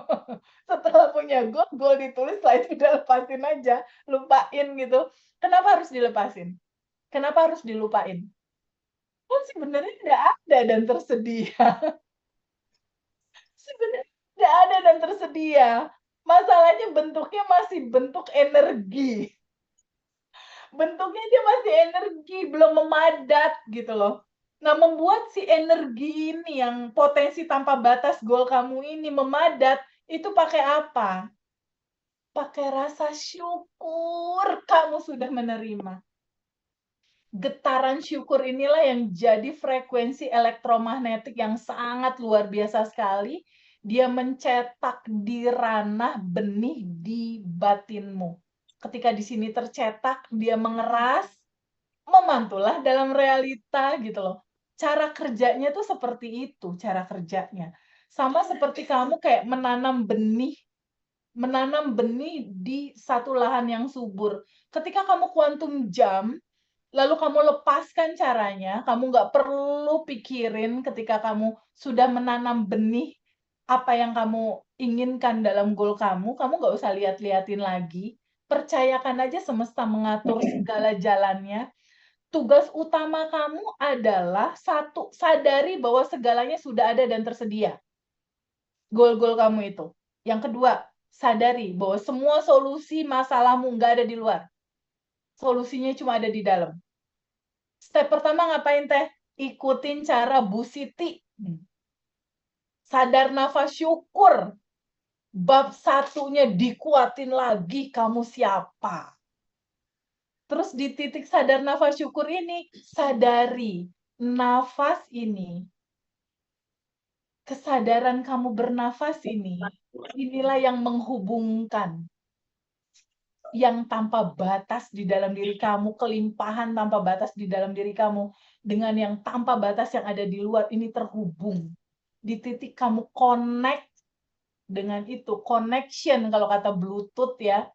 Setelah punya goal ditulis, setelah itu udah lepasin aja, lupain gitu. Kenapa harus dilepasin? Kenapa harus dilupain? Kan sebenarnya udah ada dan tersedia. Sebenarnya udah ada dan tersedia. Masalahnya bentuknya masih bentuk energi. Bentuknya dia masih energi, belum memadat gitu loh. Nah, membuat si energi ini yang potensi tanpa batas goal kamu ini memadat, itu pakai apa? Pakai rasa syukur kamu sudah menerima. Getaran syukur inilah yang jadi frekuensi elektromagnetik yang sangat luar biasa sekali. Dia mencetak di ranah benih di batinmu. Ketika di sini tercetak, dia mengeras, memantulah dalam realita gitu loh. Cara kerjanya tuh seperti itu, cara kerjanya. Sama seperti kamu kayak menanam benih di satu lahan yang subur. Ketika kamu kuantum jam, lalu kamu lepaskan caranya, kamu nggak perlu pikirin ketika kamu sudah menanam benih apa yang kamu inginkan dalam goal kamu nggak usah lihat-liatin lagi. Percayakan aja semesta mengatur segala jalannya. Tugas utama kamu adalah satu, sadari bahwa segalanya sudah ada dan tersedia. Goal-goal kamu itu. Yang kedua, sadari bahwa semua solusi masalahmu nggak ada di luar. Solusinya cuma ada di dalam. Step pertama ngapain teh? Ikutin cara Bu Siti. Sadar nafas syukur. Bab satunya dikuatin lagi kamu siapa. Terus di titik sadar nafas syukur ini, sadari nafas ini. Kesadaran kamu bernafas ini, inilah yang menghubungkan yang tanpa batas di dalam diri kamu, kelimpahan tanpa batas di dalam diri kamu, dengan yang tanpa batas yang ada di luar, ini terhubung. Di titik kamu connect dengan itu, connection kalau kata Bluetooth ya,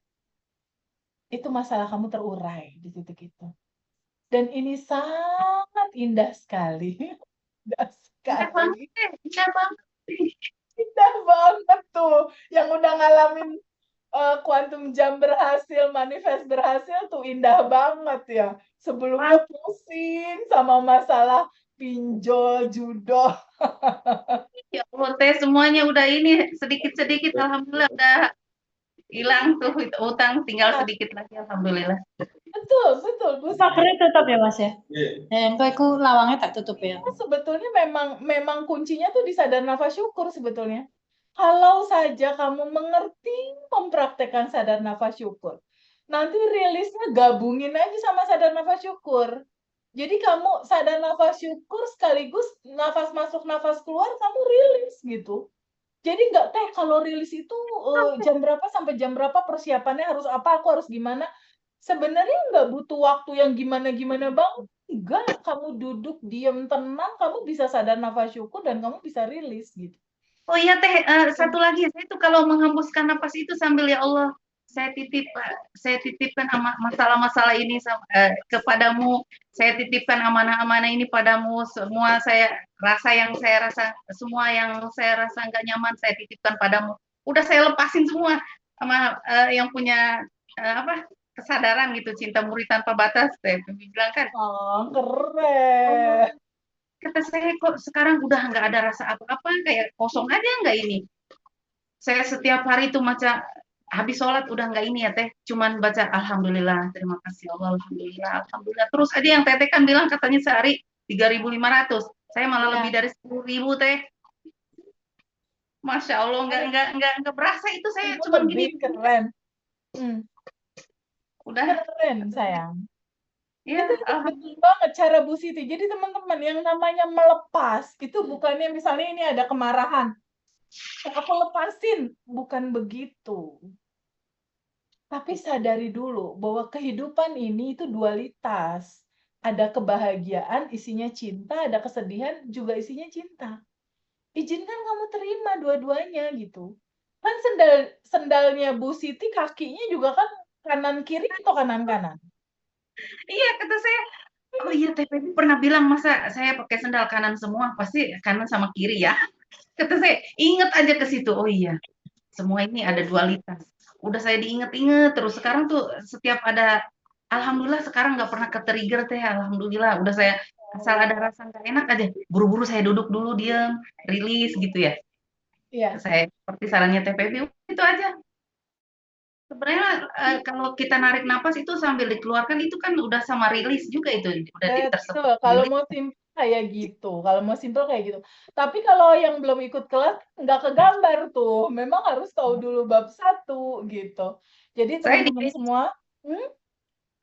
itu masalah kamu terurai di titik itu. Dan ini sangat indah sekali. Indah sekali. Indah banget tuh. Yang udah ngalamin kuantum jam berhasil, manifest berhasil tuh indah banget ya. Sebelumnya pusing sama masalah pinjol, judo. Ya Allah, teh semuanya udah ini sedikit-sedikit, alhamdulillah udah hilang tuh utang, tinggal sedikit lagi, alhamdulillah. Betul. Bu. Pagernya tutup ya Mas ya? Engko iku lawangnya tak tutup ya. Sebetulnya memang kuncinya tuh di sadar nafas syukur sebetulnya. Kalau saja kamu mengerti mempraktekkan sadar nafas syukur, nanti rilisnya gabungin aja sama sadar nafas syukur. Jadi kamu sadar nafas syukur sekaligus nafas masuk nafas keluar kamu rilis gitu. Jadi nggak teh kalau rilis itu jam berapa sampai jam berapa persiapannya harus apa, aku harus gimana. Sebenarnya nggak butuh waktu yang gimana-gimana banget. Enggak, kamu duduk diam tenang, kamu bisa sadar nafas syukur dan kamu bisa rilis gitu. Oh iya teh, satu lagi, saya tuh kalau menghembuskan napas itu sambil ya Allah, saya titipkan masalah-masalah ini kepadamu, saya titipkan amanah-amanah ini padamu, semua semua yang saya rasa nggak nyaman saya titipkan padamu. Udah saya lepasin semua sama yang punya kesadaran gitu, cinta murid tanpa batas, Teh. Feby bilang kan. Oh, keren. Kata saya kok sekarang udah nggak ada rasa apa-apa, kayak kosong aja nggak ini. Saya setiap hari itu baca, habis sholat udah nggak ini ya Teh, cuman baca Alhamdulillah, terima kasih Allah, Alhamdulillah, Alhamdulillah. Terus aja yang Teteh kan bilang katanya sehari 3.500, saya malah Ya, lebih dari 10.000 Teh. Masya Allah, nggak berasa itu saya itu cuman lebih gini, keren. udah Keren, sayang. ya Itu betul banget cara Bu Siti. Jadi teman-teman yang namanya melepas itu bukannya misalnya ini ada kemarahan, aku lepasin, bukan begitu. Tapi sadari dulu bahwa kehidupan ini itu dualitas. Ada kebahagiaan, isinya cinta, ada kesedihan, juga isinya cinta. Izinkan kamu terima dua-duanya gitu. Kan sendalnya Bu Siti kakinya juga kan kanan kiri atau kanan kanan? iya kata saya. Oh iya, Teh Feby pernah bilang masa saya pakai sendal kanan semua, pasti kanan sama kiri ya. Kata saya, inget aja ke situ. Oh iya, semua ini ada dualitas. Udah saya diinget-inget terus. Sekarang tuh setiap ada, alhamdulillah sekarang nggak pernah ke-trigger Teh. Alhamdulillah. Udah saya asal ada rasa nggak enak aja, buru-buru saya duduk dulu, diem, rilis gitu ya. Iya. Saya seperti sarannya Teh Feby, itu aja. Sebenarnya kalau kita narik napas itu sambil dikeluarkan itu kan udah sama rilis juga itu, udah tersebut Betul, kalau rilis. mau simpel kayak gitu. Kalau mau simpel kayak gitu. Tapi kalau yang belum ikut kelas nggak kegambar tuh. Memang harus tahu dulu bab 1 gitu. Jadi Saya di teman-teman semua,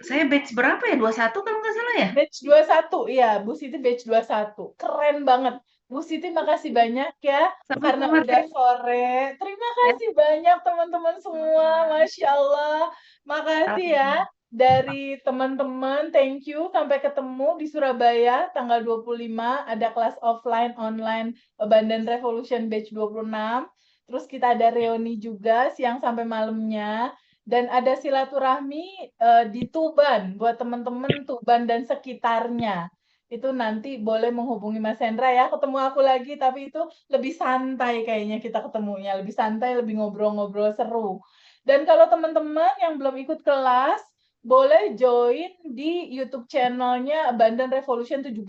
Saya batch berapa ya? 21 kalau nggak salah ya? batch 21, iya, Bu Siti batch 21. Keren banget. Bu Siti makasih banyak ya karena Sama-sama udah Teh. sore. Terima Ya. kasih banyak teman-teman semua. Masya Allah. Makasih ya dari teman-teman. Thank you. Sampai ketemu di Surabaya tanggal 25. Ada kelas offline online Abundant Revolution batch 26. Terus kita ada reuni juga siang sampai malamnya. Dan ada silaturahmi di Tuban buat teman-teman Tuban dan sekitarnya. Itu nanti boleh menghubungi Mas Hendra ya. Ketemu aku lagi, tapi itu lebih santai kayaknya kita ketemunya. Lebih santai, lebih ngobrol-ngobrol seru. Dan kalau teman-teman yang belum ikut kelas, boleh join di YouTube channelnya Abundant Revolution 17.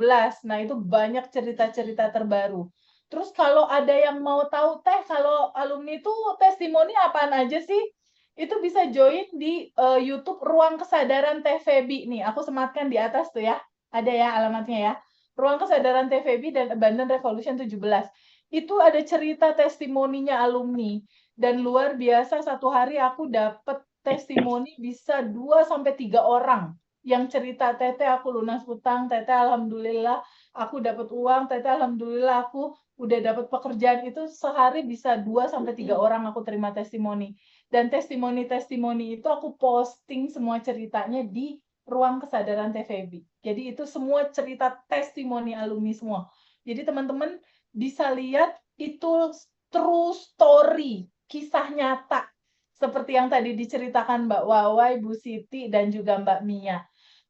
Nah, itu banyak cerita-cerita terbaru. Terus kalau ada yang mau tahu Teh, kalau alumni itu testimoni apaan aja sih? Itu bisa join di YouTube Ruang Kesadaran Teh Feby nih. Aku sematkan di atas tuh ya. Ada ya alamatnya ya. Ruang Kesadaran Teh Feby dan Abundant Revolution 17. Itu ada cerita testimoninya alumni. Dan luar biasa satu hari aku dapat testimoni bisa 2 sampai 3 orang yang cerita, Teteh aku lunas hutang, Teteh alhamdulillah aku dapat uang, Teteh alhamdulillah aku udah dapat pekerjaan. Itu sehari bisa 2 sampai 3 orang aku terima testimoni. Dan testimoni-testimoni itu aku posting semua ceritanya di Ruang Kesadaran TVB. Jadi itu semua cerita testimoni alumni semua. Jadi teman-teman bisa lihat itu true story, kisah nyata. Seperti yang tadi diceritakan Mbak Wawai, Bu Siti, dan juga Mbak Mia.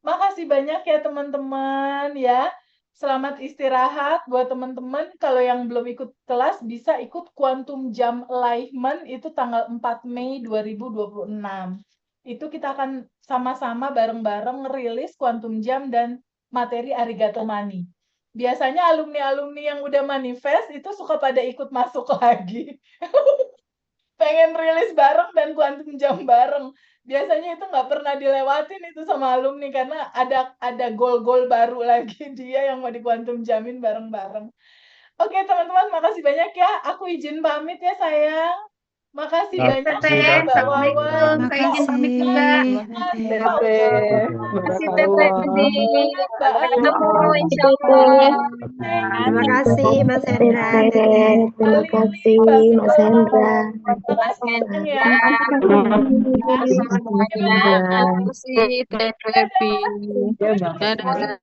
Makasih banyak ya teman-teman ya. Selamat istirahat buat teman-teman. Kalau yang belum ikut kelas bisa ikut Quantum Jam Alignment itu tanggal 4 Mei 2026. Itu kita akan sama-sama bareng-bareng ngerilis Quantum Jam dan materi Arigato Money. Biasanya alumni-alumni yang udah manifest itu suka pada ikut masuk lagi. Pengen rilis bareng dan Quantum Jam bareng. Biasanya itu nggak pernah dilewatin itu sama alumni karena ada goal-goal baru lagi dia yang mau di Quantum Jamin bareng-bareng. Oke teman-teman, makasih banyak ya. Aku izin pamit ya sayang. Makasih banyak Teh, ya Mbak Assalamualaikum. Wawan. Saya izin pamit juga. Kasih Teteh Feby. Mbak Sampai Ani. ketemu insya Allah. Terima kasih Mas Hendra, Teteh. Terima kasih Mas Hendra. Mas Hendra. Ya. Semuanya. Terima kasih. Terima kasih, Teh Feby. Dadah.